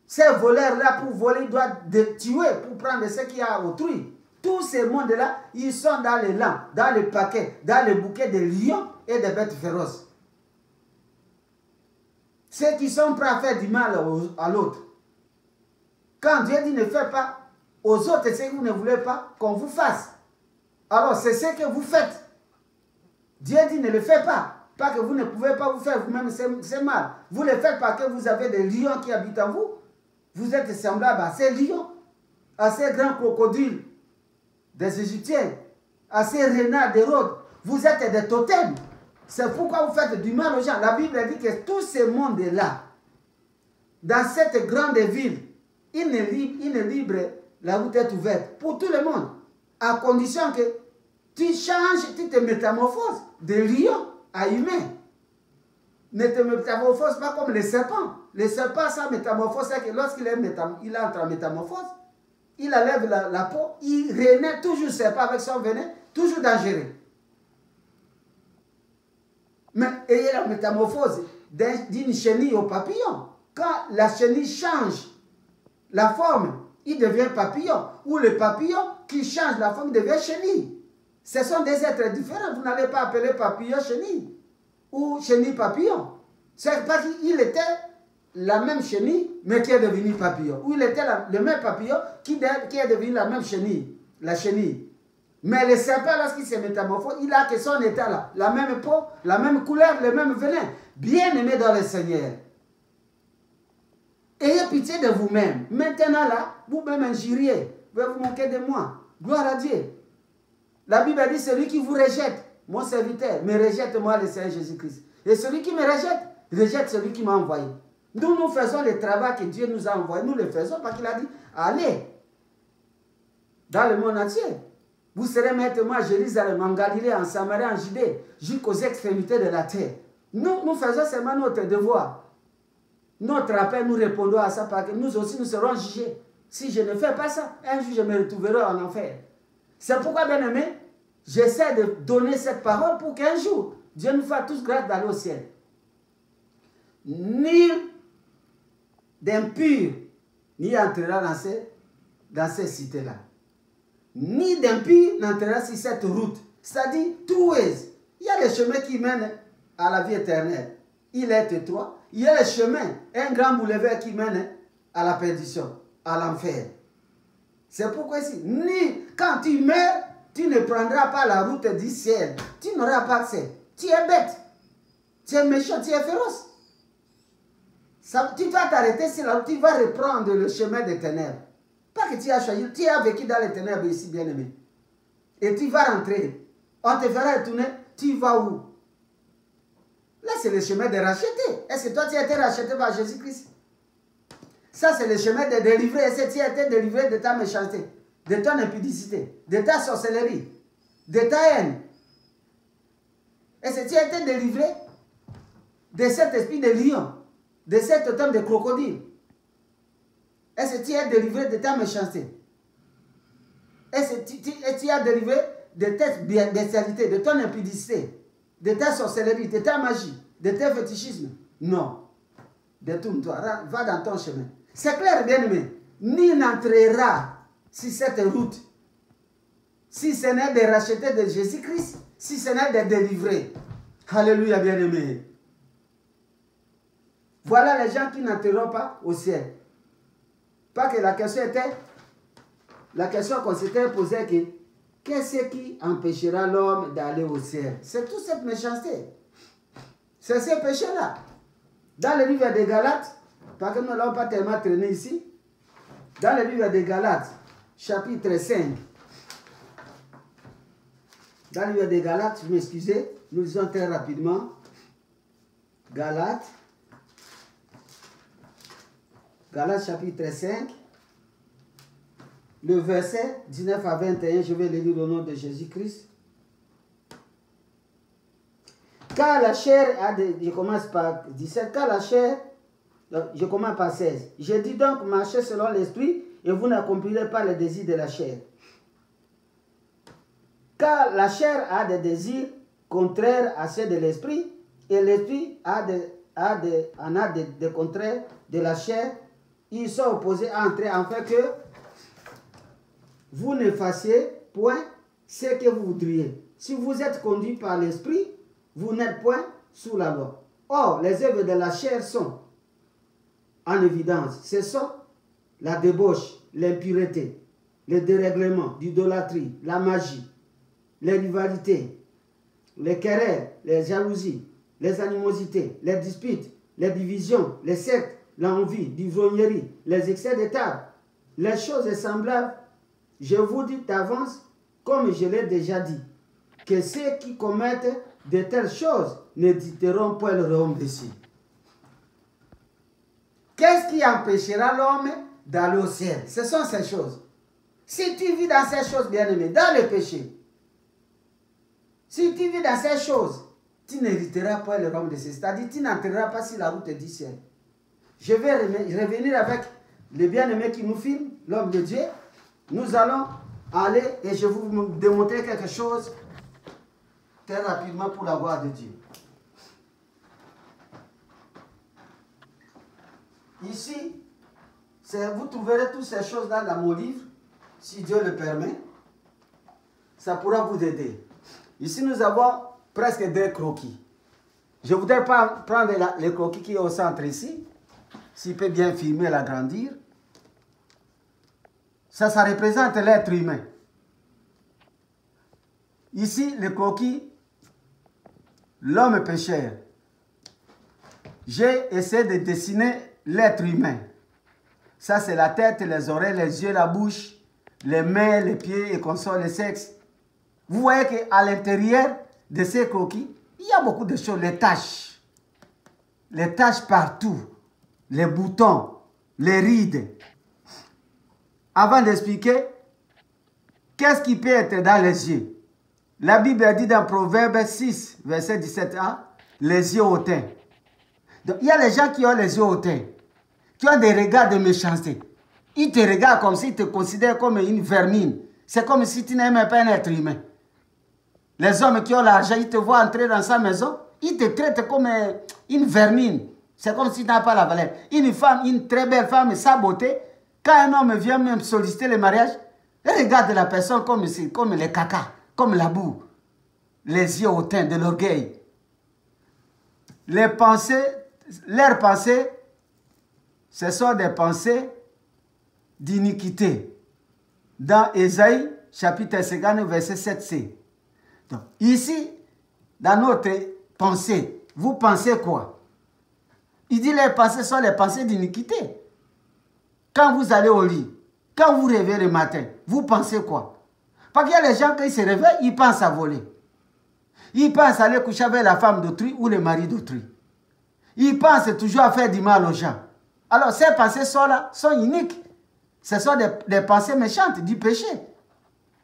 Ces voleurs-là, pour voler, doivent tuer pour prendre ce qu'il y a autrui. Tous ces mondes-là, ils sont dans les langues, dans le paquet, dans le bouquet des lions et des bêtes féroces. Ceux qui sont prêts à faire du mal à l'autre. Quand Dieu dit ne faites pas aux autres ce que vous ne voulez pas qu'on vous fasse, alors c'est ce que vous faites. Dieu dit ne le faites pas, parce que vous ne pouvez pas vous faire vous-même, c'est mal. Vous le faites parce que vous avez des lions qui habitent en vous. Vous êtes semblable à ces lions, à ces grands crocodiles des Égyptiens, à ces renards d'Hérode. Vous êtes des totems. C'est pourquoi vous faites du mal aux gens. La Bible dit que tous ces mondes-là, dans cette grande ville, il est libre, la route est ouverte pour tout le monde, à condition que tu changes, tu te métamorphoses de lion à humain. Ne te métamorphose pas comme les serpents. Les serpents, sa métamorphose, c'est que lorsqu'il entre en métamorphose, il enlève la peau, il renaît toujours serpent avec son venin, toujours dangereux. Mais ayez la métamorphose d'une chenille au papillon. Quand la chenille change la forme, il devient papillon. Ou le papillon qui change la forme devient chenille. Ce sont des êtres différents. Vous n'allez pas appeler papillon chenille ou chenille papillon. C'est parce qu'il était la même chenille, mais qui est devenu papillon. Ou il était le même papillon qui est devenu la même chenille, la chenille. Mais le serpent, lorsqu'il se métamorphose, il a que son état là, la même peau, la même couleur, le même venin. Bien aimé dans le Seigneur. Ayez pitié de vous-même. Maintenant là, vous-même injuriez. Vous vous moquer de moi. Gloire à Dieu. La Bible dit, celui qui vous rejette, mon serviteur, me rejette moi le Seigneur Jésus-Christ. Et celui qui me rejette celui qui m'a envoyé. Nous faisons le travail que Dieu nous a envoyé. Nous le faisons parce qu'il a dit, allez dans le monde entier. Vous serez maître moi à Jérusalem, en Galilée, en Samarie, en Judée, jusqu'aux extrémités de la terre. Nous faisons seulement notre devoir. Notre appel, nous répondons à ça parce que nous aussi, nous serons jugés. Si je ne fais pas ça, un jour, je me retrouverai en enfer. C'est pourquoi, bien aimé, j'essaie de donner cette parole pour qu'un jour, Dieu nous fasse tous grâce d'aller au ciel. Ni d'impur n'y entrera dans ces cités-là. Ni d'impur n'entrera sur cette route. C'est-à-dire, two ways. Il y a les chemins qui mènent à la vie éternelle. Il est étroit. Il y a les chemins, un grand boulevard qui mène à la perdition, à l'enfer. C'est pourquoi ici, ni quand tu meurs, tu ne prendras pas la route du ciel. Tu n'auras pas accès. Tu es bête. Tu es méchant, tu es féroce. Tu vas t'arrêter sur la route, tu vas reprendre le chemin des ténèbres. Pas que tu as choisi, tu as vécu dans les ténèbres ici, bien-aimé. Et tu vas rentrer. On te fera retourner, tu vas où? Là, c'est le chemin de racheter. Est-ce que toi, tu as été racheté par Jésus-Christ? Ça, c'est le chemin de délivrer. Est-ce que tu as été délivré de ta méchanceté, de ton impudicité, de ta sorcellerie, de ta haine? Est-ce que tu as été délivré de cet esprit de lion, de cet automne de crocodile? Est-ce que tu es délivré de ta méchanceté? Est-ce que tu as délivré de ta bestialité, de ton impudicité, de ta sorcellerie, de ta magie, de tes fétichismes? Non. Détourne-toi, va dans ton chemin. C'est clair, bien-aimé. Ni n'entrera sur cette route si ce n'est de racheter de Jésus-Christ, si ce n'est de délivrer. Alléluia, bien-aimé. Voilà les gens qui n'entreront pas au ciel. Pas que la question qu'on s'était posée, que qu'est-ce qui empêchera l'homme d'aller au ciel? C'est toute cette méchanceté. C'est ce péché-là. Dans le livre des Galates, parce que nous ne l'avons pas tellement traîné ici, dans le livre des Galates, chapitre 5, dans le livre des Galates, je m'excuse, nous lisons très rapidement, Galates chapitre 5, le verset 19 à 21, je vais le lire au nom de Jésus-Christ. Car la chair a des... Je commence par 17. Car la chair... Je commence par 16. Je dis donc, marchez selon l'esprit et vous n'accomplirez pas les désirs de la chair. Car la chair a des désirs contraires à ceux de l'esprit et l'esprit en a des contraires de la chair. Ils sont opposés entre eux afin que vous ne fassiez point ce que vous voudriez. Si vous êtes conduit par l'esprit, vous n'êtes point sous la loi. Or, les œuvres de la chair sont en évidence. Ce sont la débauche, l'impureté, le dérèglement, l'idolâtrie, la magie, les rivalités, les querelles, les jalousies, les animosités, les disputes, les divisions, les sectes, l'envie, l'ivrognerie, les excès de table, les choses semblables. Je vous dis d'avance, comme je l'ai déjà dit, que ceux qui commettent de telles choses n'hésiteront point le royaume des cieux. Qu'est-ce qui empêchera l'homme d'aller au ciel? Ce sont ces choses. Si tu vis dans ces choses, bien-aimé, dans le péché, si tu vis dans ces choses, tu n'hériteras pas le royaume des cieux. C'est-à-dire, tu n'entreras pas sur la route du ciel. Je vais revenir avec le bien-aimé qui nous filme, l'homme de Dieu. Nous allons aller et je vais vous démontrer quelque chose très rapidement pour la gloire de Dieu. Ici, vous trouverez toutes ces choses dans mon livre, si Dieu le permet. Ça pourra vous aider. Ici, nous avons presque 2 croquis. Je voudrais prendre les croquis qui est au centre ici. S'il peut bien filmer et l'agrandir. Ça représente l'être humain. Ici, le croquis, l'homme pécheur. J'ai essayé de dessiner l'être humain. Ça, c'est la tête, les oreilles, les yeux, la bouche, les mains, les pieds et consorts, le sexe. Vous voyez qu'à l'intérieur de ces croquis, il y a beaucoup de choses. Les taches partout, les boutons, les rides. Avant d'expliquer, qu'est-ce qui peut être dans les yeux? La Bible dit dans Proverbe 6, verset 17a, les yeux hautains. Donc, il y a les gens qui ont les yeux hautains, qui ont des regards de méchanceté. Ils te regardent comme s'ils te considèrent comme une vermine. C'est comme si tu n'aimais pas un être humain. Les hommes qui ont l'argent, ils te voient entrer dans sa maison, ils te traitent comme une vermine. C'est comme si tu n'as pas la valeur. Une femme, une très belle femme, sa beauté, quand un homme vient même solliciter le mariage, elle regarde la personne comme les caca, comme la boue. Les yeux hautains de l'orgueil. Leurs pensées, ce sont des pensées d'iniquité. Dans Ésaïe, chapitre 50, verset 7c. Donc, ici, dans notre pensée, vous pensez quoi? Il dit les pensées sont les pensées d'iniquité. Quand vous allez au lit, quand vous réveillez le matin, vous pensez quoi? Parce qu'il y a les gens, quand ils se réveillent, ils pensent à voler. Ils pensent à aller coucher avec la femme d'autrui ou le mari d'autrui. Ils pensent toujours à faire du mal aux gens. Alors, ces pensées sont là, sont uniques. Ce sont des pensées méchantes, du péché.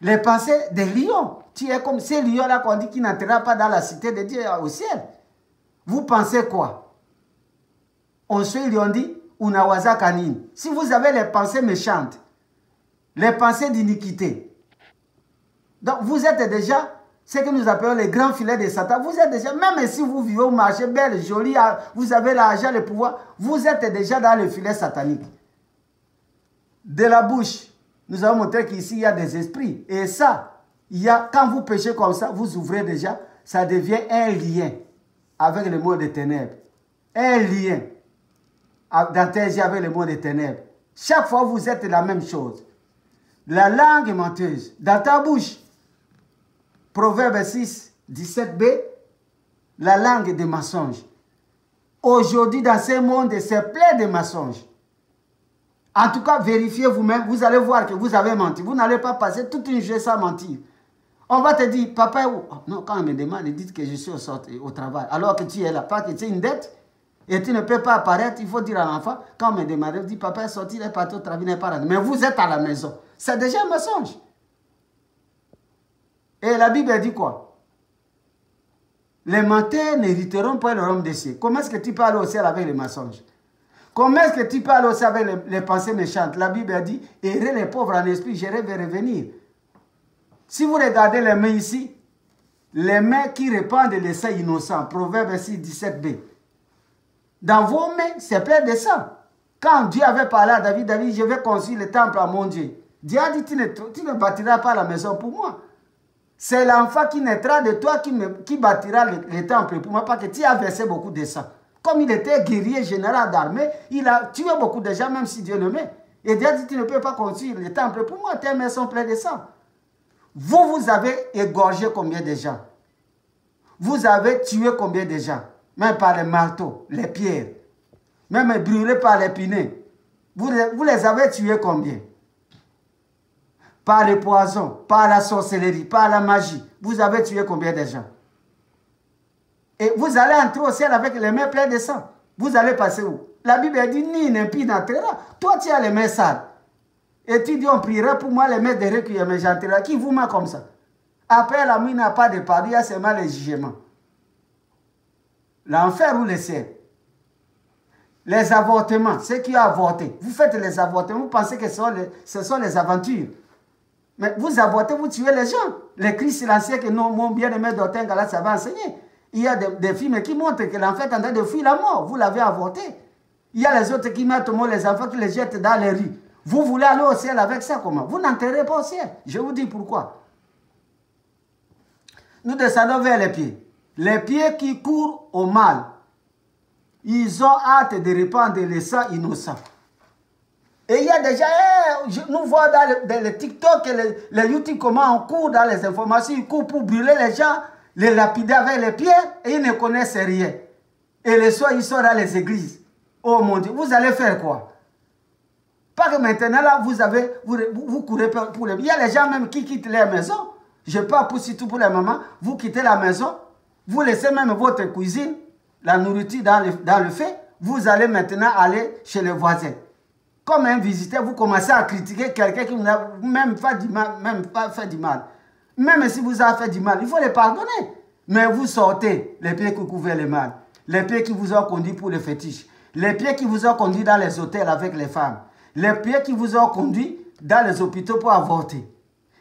Les pensées des lions. Tu es comme ces lions-là qu'on dit qui n'entrera pas dans la cité de Dieu au ciel. Vous pensez quoi? On se lui dit, unawaza kanini. Si vous avez les pensées méchantes, les pensées d'iniquité, donc vous êtes déjà ce que nous appelons les grands filets de Satan. Vous êtes déjà, même si vous vivez au marché belle, jolie, vous avez l'argent, le pouvoir, vous êtes déjà dans le filet satanique. De la bouche, nous avons montré qu'ici il y a des esprits. Et ça, quand vous péchez comme ça, vous ouvrez déjà, ça devient un lien avec le monde des ténèbres. Un lien dans tes yeux avec le monde des ténèbres. Chaque fois, vous êtes la même chose. La langue menteuse, dans ta bouche. Proverbe 6, 17b, la langue des mensonges. Aujourd'hui, dans ce monde, c'est plein de mensonges. En tout cas, vérifiez vous-même, vous allez voir que vous avez menti. Vous n'allez pas passer toute une journée sans mentir. On va te dire, papa, oh, non, quand on me demande, ils disent que je suis au travail, alors que tu es là, pas que tu as une dette, et tu ne peux pas apparaître, il faut dire à l'enfant, quand on me demande, il dit, papa est sorti, il est parti au travail, il n'est pas là. Mais vous êtes à la maison. C'est déjà un mensonge. Et la Bible dit quoi? Les menteurs n'hériteront pas le royaume des cieux. Comment est-ce que tu peux aller au ciel avec les mensonges? Comment est-ce que tu peux aller au ciel avec les pensées méchantes? La Bible dit, errez les pauvres en esprit, je vais revenir. Si vous regardez les mains ici, les mains qui répandent les sang innocents, Proverbe 6, 17b. Dans vos mains, c'est plein de sang. Quand Dieu avait parlé à David, David, je vais construire le temple à mon Dieu. Dieu a dit, tu ne bâtiras pas la maison pour moi. C'est l'enfant qui naîtra de toi qui bâtira le temple pour moi, parce que tu as versé beaucoup de sang. Comme il était guerrier général d'armée, il a tué beaucoup de gens, même si Dieu le met. Et Dieu a dit, tu ne peux pas construire le temple pour moi, tes mains sont pleines de sang. Vous avez égorgé combien de gens? Vous avez tué combien de gens? Même par les marteaux, les pierres, même brûlés par les pinets. Vous les avez tués combien? Par le poison, par la sorcellerie, par la magie. Vous avez tué combien de gens? Et vous allez entrer au ciel avec les mains pleines de sang. Vous allez passer où? La Bible dit, ni une impie n'entrera. Toi, tu as les mains sales. Et tu dis, on priera pour moi, les mains de recueillir, mais j'entrerai. Qui vous met comme ça? Après, la nuit n'a pas de pardon, il y a seulement le jugement. L'enfer ou le ciel? Les avortements, ceux qui ont avorté. Vous faites les avortements, vous pensez que ce sont les aventures. Mais vous avortez, vous tuez les gens. Les cris silencieux que mon bien-aimé Docteur Ngala ça va enseigner. Il y a des films qui montrent que l'enfant est en train de fuir la mort. Vous l'avez avorté. Il y a les autres qui mettent au monde les enfants qui les jettent dans les rues. Vous voulez aller au ciel avec ça comment? Vous n'entrerez pas au ciel. Je vous dis pourquoi. Nous descendons vers les pieds. Les pieds qui courent au mal. Ils ont hâte de répandre le sang innocent. Et il y a déjà, nous voyons dans les TikTok et les YouTube comment on court dans les informations, ils courent pour brûler les gens, les lapider avec les pieds et ils ne connaissent rien. Et le soir, ils sont dans les églises. Oh mon Dieu, vous allez faire quoi? Pas que maintenant là, vous courez pour les... Il y a les gens même qui quittent leur maison. Je parle pour surtout pour les mamans. Vous quittez la maison, vous laissez même votre cuisine, la nourriture dans le feu. Vous allez maintenant aller chez les voisins. Comme un visiteur, vous commencez à critiquer quelqu'un qui vous n'a même pas fait du mal. Même si vous avez fait du mal, il faut les pardonner. Mais vous sortez les pieds qui couvrent les mal, les pieds qui vous ont conduit pour les fétiches, les pieds qui vous ont conduit dans les hôtels avec les femmes, les pieds qui vous ont conduit dans les hôpitaux pour avorter,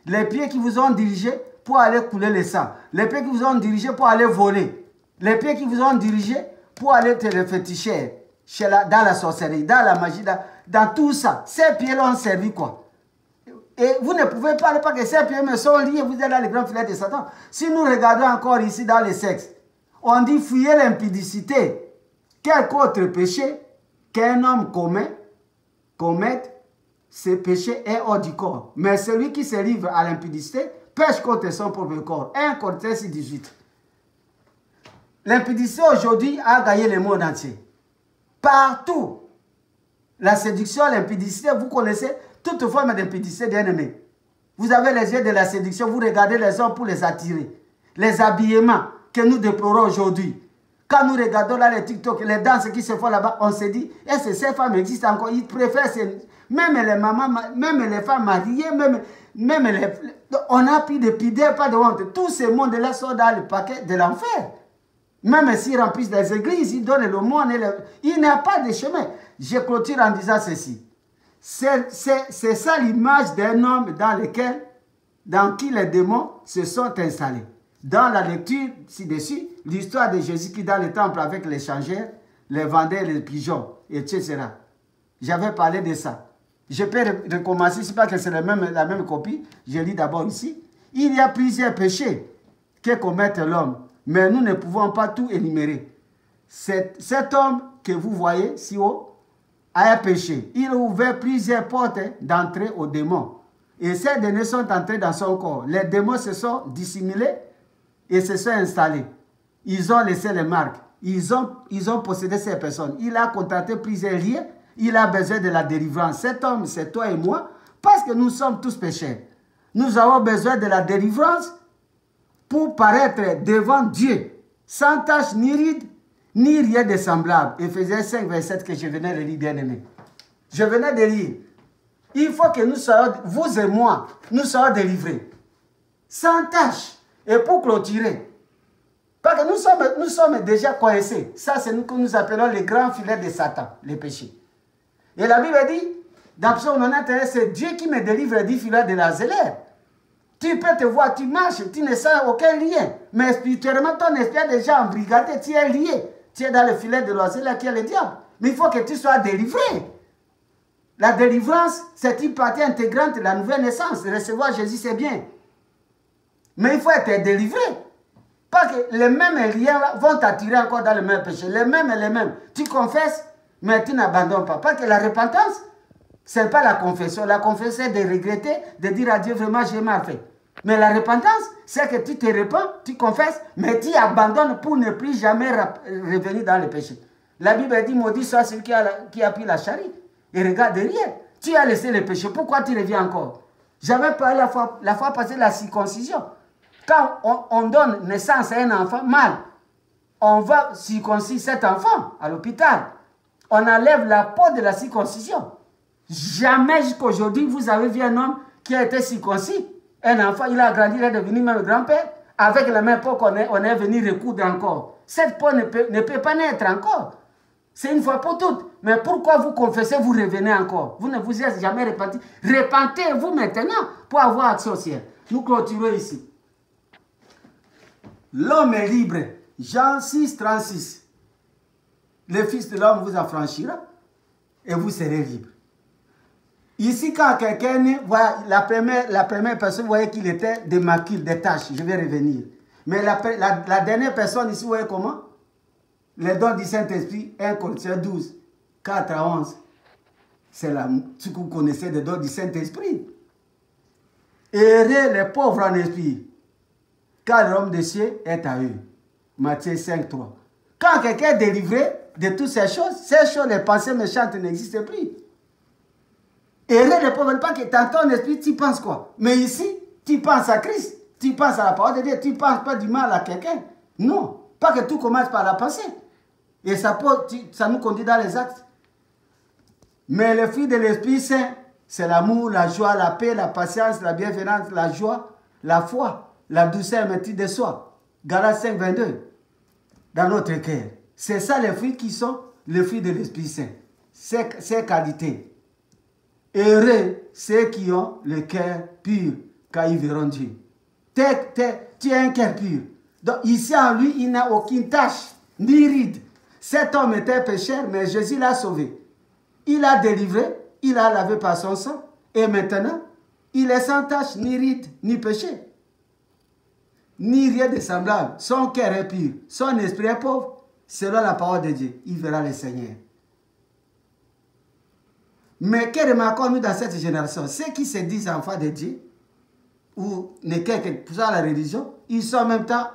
les pieds qui vous ont dirigé pour aller couler le sang, les pieds qui vous ont dirigé pour aller voler, les pieds qui vous ont dirigé pour aller te les féticher dans la sorcellerie, dans la magie, dans tout ça. Ces pieds-là ont servi quoi? Et vous ne pouvez pas aller parce que ces pieds me sont liés, vous êtes dans les grands filets de Satan. Si nous regardons encore ici dans les sexes, on dit fuyez l'impudicité. Quel autre péché qu'un homme commette, ce péché est hors du corps. Mais celui qui se livre à l'impudicité pêche contre son propre corps. 1 Corinthiens 6:18. L'impudicité aujourd'hui a gagné le monde entier. Partout. La séduction, l'impudicité, vous connaissez toute forme d'impudicité, bien aimé. Vous avez les yeux de la séduction, vous regardez les hommes pour les attirer. Les habillements que nous déplorons aujourd'hui. Quand nous regardons là les TikTok, les danses qui se font là-bas, on se dit, est-ce que ces femmes existent encore? Ils préfèrent, même les mamans, même les femmes mariées, même les... On a plus de pudeur, pas de honte. Tous ces mondes-là sont dans le paquet de l'enfer. Même s'ils remplissent les églises, ils donnent le monde. Il n'y a pas de chemin. Je clôture en disant ceci. C'est ça l'image d'un homme dans qui les démons se sont installés. Dans la lecture ci-dessus, l'histoire de Jésus qui dans le temple avec les changeurs, les vendeurs, les pigeons, etc. J'avais parlé de ça. Je peux recommencer, c'est pas que c'est la même copie. Je lis d'abord ici. Il y a plusieurs péchés que commet l'homme, mais nous ne pouvons pas tout énumérer. Cet homme que vous voyez si haut a un péché. Il a ouvert plusieurs portes d'entrée aux démons. Et ces derniers sont entrés dans son corps. Les démons se sont dissimulés et se sont installés. Ils ont laissé les marques. Ils ont possédé ces personnes. Il a contracté plusieurs liens. Il a besoin de la délivrance. Cet homme, c'est toi et moi, parce que nous sommes tous pécheurs. Nous avons besoin de la délivrance pour paraître devant Dieu, sans tache ni ride, ni rien de semblable. Éphésiens 5, 27 que je venais de lire, bien-aimé. Je venais de lire. Il faut que nous soyons, vous et moi, nous soyons délivrés. Sans tâche. Et pour clôturer. Parce que nous sommes déjà coincés. Ça, c'est nous que nous appelons les grands filets de Satan, les péchés. Et la Bible dit, dans Psaume 91, c'est Dieu qui me délivre du filet de la zélère. Tu peux te voir, tu marches, tu ne sens aucun lien. Mais spirituellement, ton esprit est déjà embrigadé, tu es lié. Tu es dans le filet de l'oiseau qui est le diable. Mais il faut que tu sois délivré. La délivrance, c'est une partie intégrante de la nouvelle naissance. Recevoir Jésus, c'est bien. Mais il faut être délivré. Parce que les mêmes liens vont t'attirer encore dans le même péché. Les mêmes et les mêmes. Tu confesses, mais tu n'abandonnes pas. Parce que la repentance, ce n'est pas la confession. La confession, c'est de regretter, de dire à Dieu, vraiment, j'ai mal fait. Mais la repentance, c'est que tu te repens, tu confesses, mais tu abandonnes pour ne plus jamais revenir dans le péché. La Bible dit, maudit soit celui qui a pris la charrue. Et regarde derrière, tu as laissé le péché. Pourquoi tu reviens encore? J'avais parlé la fois passée de la circoncision. Quand on donne naissance à un enfant mâle, on va circoncire cet enfant à l'hôpital. On enlève la peau de la circoncision. Jamais jusqu'à aujourd'hui, vous avez vu un homme qui a été circoncis. Un enfant, il a grandi, il est devenu même grand-père. Avec la même peau qu'on est venu recoudre encore. Cette peau ne peut pas naître encore. C'est une fois pour toutes. Mais pourquoi vous confessez, vous revenez encore? Vous ne vous êtes jamais repenti. Repentez-vous maintenant pour avoir accès au ciel. Nous clôturons ici. L'homme est libre. Jean 6, 36. Le Fils de l'homme vous affranchira et vous serez libre. Ici, quand quelqu'un, voilà, la première personne, vous voyez qu'il était des macules, des taches. Je vais revenir. Mais la dernière personne ici, vous voyez comment? Les dons du Saint-Esprit, 1 Corinthiens 12, 4 à 11. C'est ce que vous connaissez des dons du Saint-Esprit. Heureux les pauvres en esprit, car l'homme des cieux est à eux. Matthieu 5, 3. Quand quelqu'un est délivré de toutes ces choses, les pensées méchantes n'existent plus. Heureux les pauvres, pas que dans ton esprit, tu penses quoi? Mais ici, tu penses à Christ, tu penses à la parole de Dieu, tu ne penses pas du mal à quelqu'un. Non, pas que tout commence par la pensée. Et ça nous conduit dans les actes. Mais le fruit de l'Esprit Saint, c'est l'amour, la joie, la paix, la patience, la bienveillance, la joie, la foi, la douceur, maîtrise de soi. Galates 5, 22. Dans notre cœur. C'est ça les fruits qui sont les fruits de l'Esprit Saint. Ces qualités. Heureux ceux qui ont le cœur pur, car ils verront Dieu. Tu as un cœur pur. Donc ici en lui, il n'a aucune tache, ni ride. Cet homme était pécheur, mais Jésus l'a sauvé. Il l'a délivré, il l'a lavé par son sang. Et maintenant, il est sans tache, ni ride, ni péché. Ni rien de semblable. Son cœur est pur, son esprit est pauvre. Selon la parole de Dieu, il verra le Seigneur. Mais que remarquons-nous dans cette génération? Ceux qui se disent enfants de Dieu, ou ne quelle que soit la religion, ils sont en même temps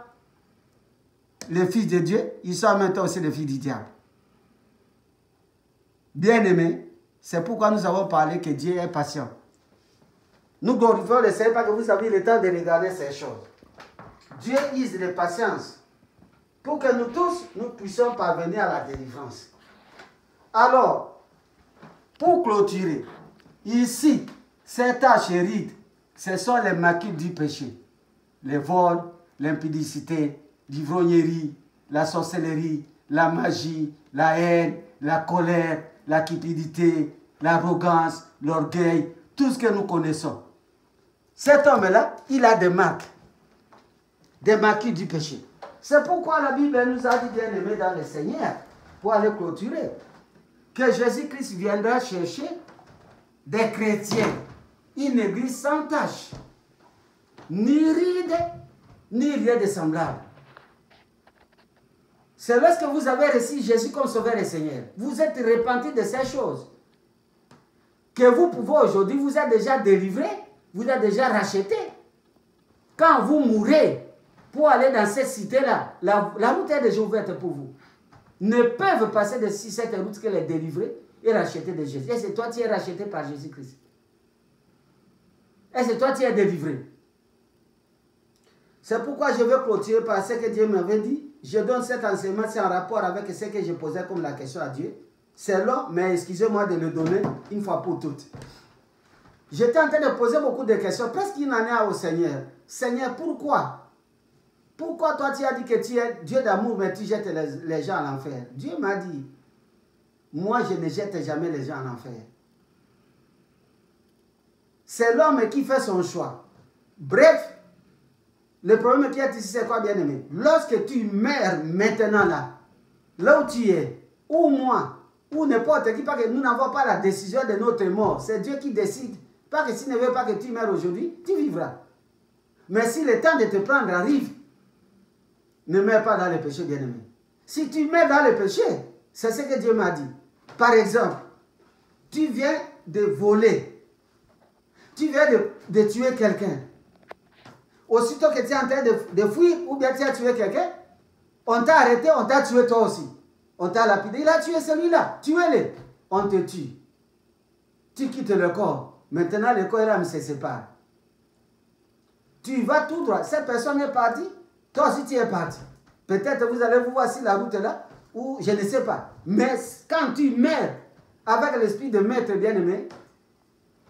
les fils de Dieu, ils sont en même temps aussi les fils du diable. Bien-aimés, c'est pourquoi nous avons parlé que Dieu est patient. Nous glorifions le Seigneur parce que vous avez le temps de regarder ces choses. Dieu use de patience pour que nous tous, nous puissions parvenir à la délivrance. Alors, pour clôturer, ici, ces taches et rides, ce sont les macules du péché. Les vols, l'impudicité, l'ivrognerie, la sorcellerie, la magie, la haine, la colère, la cupidité, l'arrogance, l'orgueil, tout ce que nous connaissons. Cet homme-là, il a des marques du péché. C'est pourquoi la Bible nous a dit, bien aimés dans le Seigneur, pour aller clôturer, que Jésus-Christ viendra chercher des chrétiens, une église sans tache, ni ride, ni rien de semblable. C'est lorsque vous avez reçu Jésus comme sauveur et Seigneur, vous êtes repenti de ces choses, que vous pouvez aujourd'hui, vous êtes déjà délivré, vous êtes déjà racheté. Quand vous mourrez pour aller dans cette cité-là, la route est déjà ouverte pour vous. Ne peuvent passer de cette route qu'elle est délivrée et rachetée de Jésus. Et c'est toi qui es racheté par Jésus-Christ. Et c'est toi qui es délivré. C'est pourquoi je veux clôturer par ce que Dieu m'avait dit. Je donne cet enseignement, c'est en rapport avec ce que je posais comme la question à Dieu. C'est long, mais excusez-moi de le donner une fois pour toutes. J'étais en train de poser beaucoup de questions, presque une année au Seigneur. Seigneur, pourquoi? Pourquoi toi tu as dit que tu es Dieu d'amour, mais tu jettes les gens en enfer? Dieu m'a dit, moi je ne jette jamais les gens en enfer. C'est l'homme qui fait son choix. Bref, le problème qui est ici, c'est quoi, bien aimé? Lorsque tu meurs maintenant là où tu es, ou moi, ou n'importe qui, parce que nous n'avons pas la décision de notre mort. C'est Dieu qui décide. Parce que s'il ne veut pas que tu meurs aujourd'hui, tu vivras. Mais si le temps de te prendre arrive, ne meurs pas dans le péché, bien aimé. Si tu meurs dans le péché, c'est ce que Dieu m'a dit. Par exemple, tu viens de voler. Tu viens de tuer quelqu'un. Aussitôt que tu es en train de fuir, ou bien tu as tué quelqu'un, on t'a arrêté, on t'a tué toi aussi. On t'a lapidé, il a tué celui-là, tuez-le. On te tue. Tu quittes le corps. Maintenant, le corps et l'âme se séparent. Tu vas tout droit. Cette personne est partie, toi aussi tu es parti. Peut-être vous allez vous voir si la route est là, ou je ne sais pas. Mais quand tu meurs avec l'esprit de maître bien-aimé,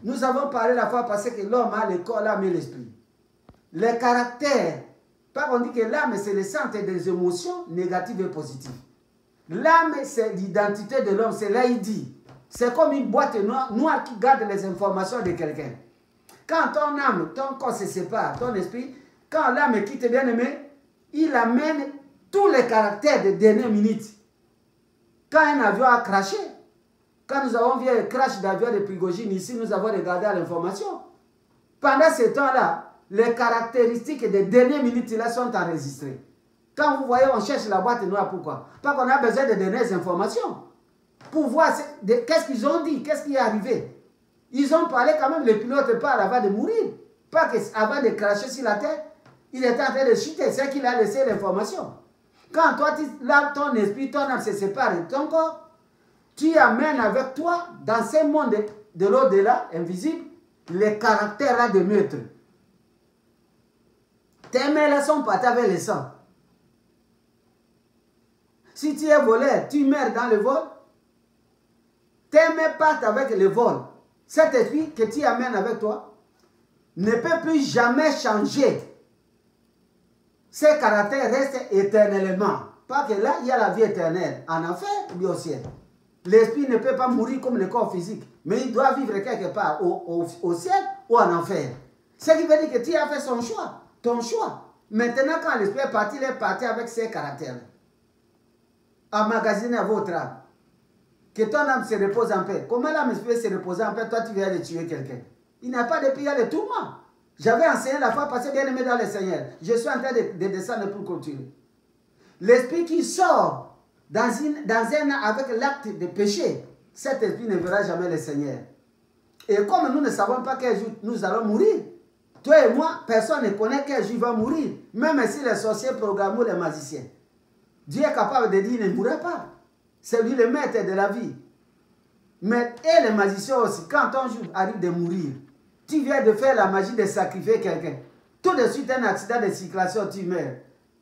nous avons parlé la fois passée que l'homme a le corps, l'âme et l'esprit. Les caractères, pas qu'on dit que l'âme c'est le centre des émotions négatives et positives. L'âme c'est l'identité de l'homme, c'est l'ID. C'est comme une boîte noire qui garde les informations de quelqu'un. Quand ton âme, ton corps se sépare, ton esprit, quand l'âme quitte bien-aimé, il amène tous les caractères de dernière minute. Quand un avion a craché, quand nous avons vu le crash d'avion de Prigogine ici, nous avons regardé à l'information. Pendant ce temps-là, les caractéristiques des dernières minutes là sont enregistrées. Quand vous voyez, on cherche la boîte noire, pourquoi? Parce qu'on a besoin de dernières informations. Pour voir qu'est-ce qu'ils ont dit, qu'est-ce qui est arrivé. Ils ont parlé quand même, le pilote parle avant de mourir. Pas qu'avant de cracher sur la terre, il était en train de chuter, c'est qu'il a laissé l'information. Quand toi, là, ton esprit, ton âme se sépare de ton corps, tu amènes avec toi, dans ce monde de l'au-delà, invisible, les caractères là de maître. Tes mains là sont parties avec le sang. Si tu es voleur, tu meurs dans le vol, tes mains partent avec le vol. Cet esprit que tu amènes avec toi ne peut plus jamais changer Ses caractères restent éternellement. Pas que là, il y a la vie éternelle, en enfer ou bien au ciel. L'esprit ne peut pas mourir comme le corps physique, mais il doit vivre quelque part, au ciel ou en enfer. Ce qui veut dire que tu as fait son choix, ton choix. Maintenant, quand l'esprit est parti avec ses caractères. Emmagasiner votre âme. Que ton âme se repose en paix. Comment l'âme peut se reposer en paix? Toi, tu viens de tuer quelqu'un. Il n'a pas de paix, il y a le tourment. J'avais enseigné la fois passée, bien aimé dans le Seigneur. Je suis en train de descendre pour continuer. L'esprit qui sort dans un avec l'acte de péché, cet esprit ne verra jamais le Seigneur. Et comme nous ne savons pas quel jour nous allons mourir, toi et moi, personne ne connaît quel jour il va mourir, même si les sorciers programment ou les magiciens. Dieu est capable de dire qu'il ne mourra pas. C'est lui le maître de la vie. Mais et les magiciens aussi, quand ton jour arrive de mourir, tu viens de faire la magie de sacrifier quelqu'un. Tout de suite, un accident de circulation, tu meurs.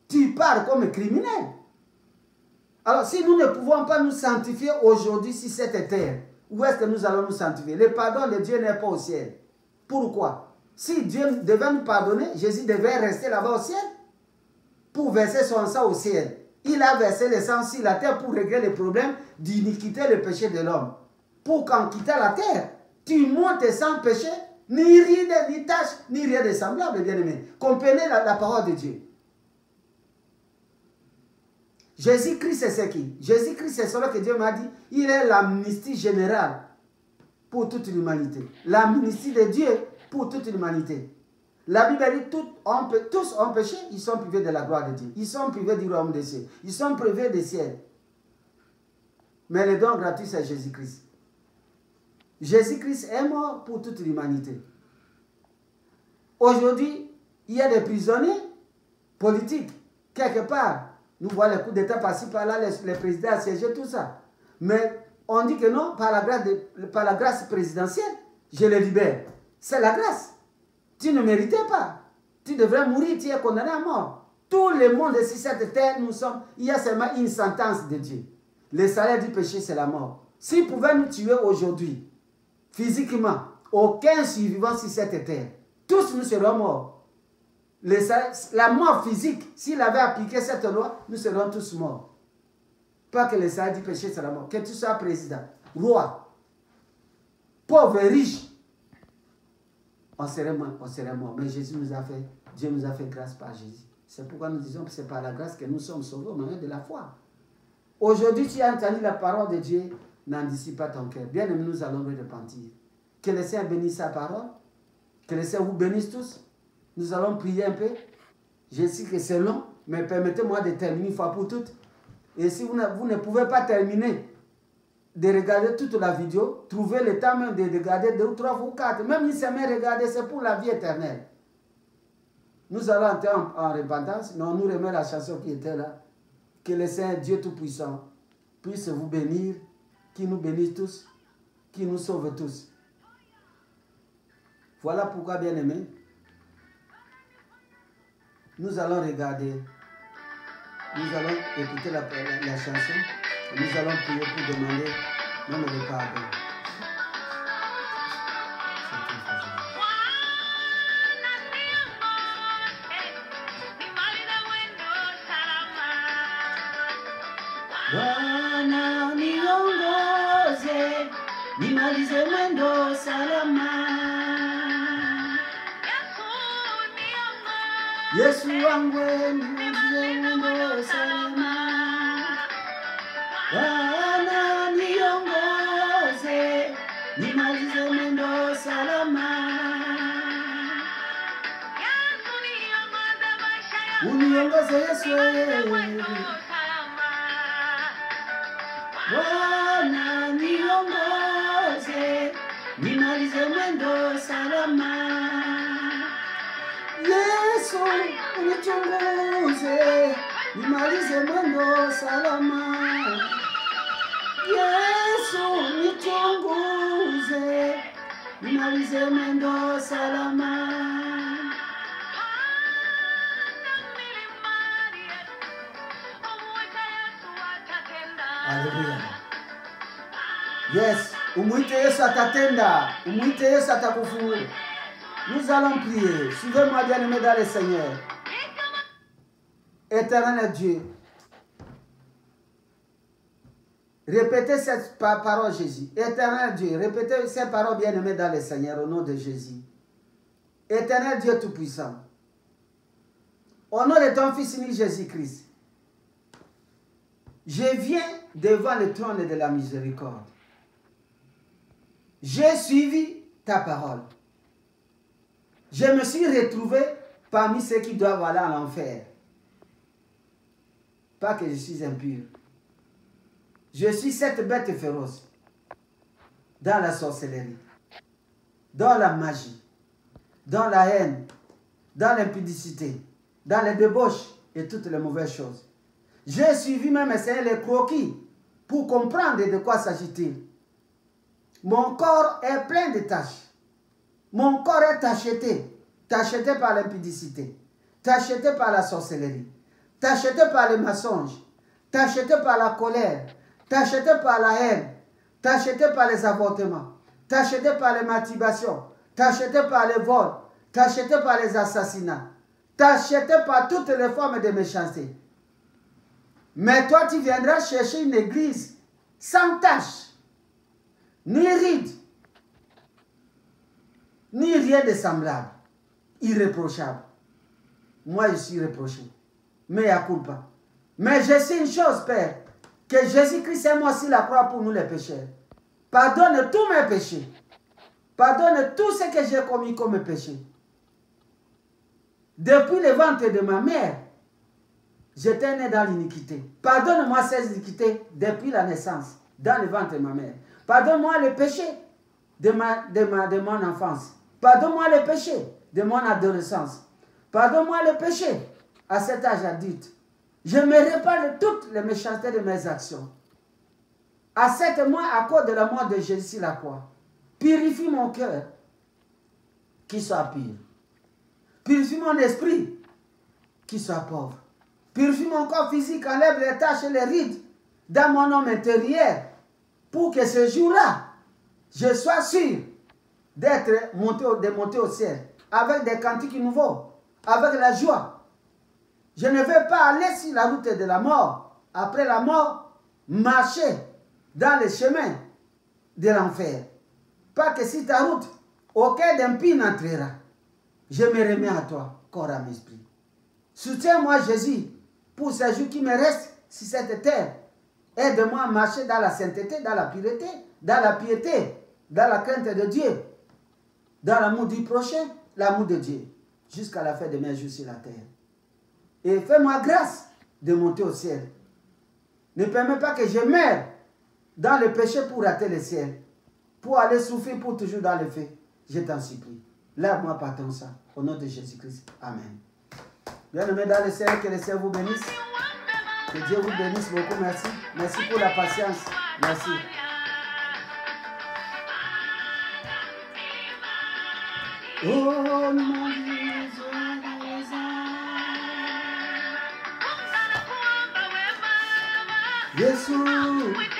Tu pars comme criminel. Alors, si nous ne pouvons pas nous sanctifier aujourd'hui sur cette terre, où est-ce que nous allons nous sanctifier? Le pardon de Dieu n'est pas au ciel. Pourquoi? Si Dieu devait nous pardonner, Jésus devait rester là-bas au ciel pour verser son sang au ciel. Il a versé le sang sur la terre pour régler le problème d'iniquité, le péché de l'homme. Pour qu'en quittant la terre, tu montes sans péché, ni ride, ni tache, ni rien de semblable, bien aimé. Comprenez la parole de Dieu. Jésus-Christ, c'est ce qui? Jésus-Christ, c'est celui que Dieu m'a dit. Il est l'amnistie générale pour toute l'humanité. L'amnistie de Dieu pour toute l'humanité. La Bible dit tous ont péché, ils sont privés de la gloire de Dieu. Ils sont privés du royaume des cieux. Ils sont privés des ciels. Mais le don gratuit, c'est Jésus-Christ. Jésus-Christ est mort pour toute l'humanité. Aujourd'hui, il y a des prisonniers politiques. Quelque part, nous voyons les coups d'État par-ci, par-là, les présidents assiégés, tout ça. Mais on dit que non, par la grâce présidentielle, je les libère. C'est la grâce. Tu ne méritais pas. Tu devrais mourir, tu es condamné à mort. Tout le monde sur cette terre, il y a seulement une sentence de Dieu. Le salaire du péché, c'est la mort. S'il pouvait nous tuer aujourd'hui, physiquement, aucun survivant sur cette terre, tous nous serons morts. La mort physique, s'il avait appliqué cette loi, nous serons tous morts. Pas que le salaire du péché, c'est la mort. Que tu sois président, roi, pauvre et riche, on serait mort. Mais Jésus nous a fait, Dieu nous a fait grâce par Jésus. C'est pourquoi nous disons que c'est par la grâce que nous sommes sauvés au moyen de la foi. Aujourd'hui, tu as entendu la parole de Dieu, n'en dissipe pas ton cœur. Bien aimé, nous allons nous repentir. Que le Seigneur bénisse sa parole. Que le Seigneur vous bénisse tous. Nous allons prier un peu. Je sais que c'est long, mais permettez-moi de terminer une fois pour toutes. Et si vous ne pouvez pas terminer de regarder toute la vidéo, trouvez le temps même de regarder 2 ou 3 ou 4. Même une semaine, regardez, c'est pour la vie éternelle. Nous allons entrer en repentance. Mais on nous remet la chanson qui était là. Que le Seigneur Dieu Tout-Puissant puisse vous bénir, qui nous bénisse tous, qui nous sauve tous. Voilà pourquoi, bien aimé, nous allons regarder, nous allons écouter la chanson, et nous allons prier pour demander même le pardon. Bwana niongoze, nimalize mwendo salama. Yesu wangu nimalize mwendo salama. Bwana niongoze, nimalize mwendo salama. Uniongoze Yesu wewe. Bwana niongoze, nimalize mwendo salama. Yesu unichunguze, nimalize mwendo salama. Yesu unichunguze, nimalize mwendo salama. Alléluia. Yes, umwite Yesu atatenda, umwite Yesu atakufungua. Nous allons prier. Suivez-moi, bien-aimés dans le Seigneur. Éternel Dieu, répétez cette parole, Jésus. Éternel Dieu, répétez ces paroles bien-aimées dans le Seigneur, au nom de Jésus. Éternel Dieu Tout-Puissant, au nom de ton Fils unique Jésus-Christ, je viens devant le trône de la miséricorde. J'ai suivi ta parole. Je me suis retrouvé parmi ceux qui doivent aller en enfer. Pas que je suis impur. Je suis cette bête féroce dans la sorcellerie, dans la magie, dans la haine, dans l'impudicité, dans les débauches et toutes les mauvaises choses. J'ai suivi même essayer les croquis pour comprendre de quoi s'agit-il. Mon corps est plein de taches. Mon corps est tacheté. Tacheté par l'impudicité. Tacheté par la sorcellerie. Tacheté par les mensonges. Tacheté par la colère. Tacheté par la haine. Tacheté par les avortements. Tacheté par les masturbations. Tacheté par les vols. Tacheté par les assassinats. Tacheté par toutes les formes de méchanceté. Mais toi, tu viendras chercher une église sans tache, ni ride, ni rien de semblable, irréprochable. Moi, je suis reproché, mais à culpa. Mais je sais une chose, Père, que Jésus-Christ est mort sur la croix pour nous les pécheurs. Pardonne tous mes péchés. Pardonne tout ce que j'ai commis comme péché. Depuis le ventre de ma mère, j'étais né dans l'iniquité. Pardonne-moi ces iniquités depuis la naissance, dans le ventre de ma mère. Pardonne-moi les péchés de mon enfance. Pardonne-moi les péchés de mon adolescence. Pardonne-moi les péchés à cet âge adulte. Je me répare de toutes les méchancetés de mes actions. Accepte-moi à cause de la mort de Jésus sur la croix. Purifie mon cœur, qu'il soit pur. Purifie mon esprit, qu'il soit pauvre. Purifie mon corps physique, enlève les taches et les rides dans mon homme intérieur pour que ce jour-là, je sois sûr d'être monté au ciel avec des cantiques nouveaux, avec la joie. Je ne veux pas aller sur la route de la mort. Après la mort, marcher dans les chemins de l'enfer. Pas que si ta route, aucun d'impie n'entrera. Je me remets à toi, corps, âme, esprit. Soutiens-moi, Jésus, pour ces jours qui me restent sur cette terre. Aide-moi à marcher dans la sainteté, dans la pureté, dans la piété, dans la crainte de Dieu, dans l'amour du prochain, l'amour de Dieu, jusqu'à la fin de mes jours sur la terre. Et fais-moi grâce de monter au ciel. Ne permets pas que je meure dans le péché pour rater le ciel, pour aller souffrir pour toujours dans le feu. Je t'en supplie. Lève-moi par ton sang, au nom de Jésus-Christ. Amen. Bien-aimés dans le Seigneur, que le Seigneur vous bénisse. Que Dieu vous bénisse beaucoup. Merci. Merci pour la patience. Merci. Oh mon Dieu, Jésus.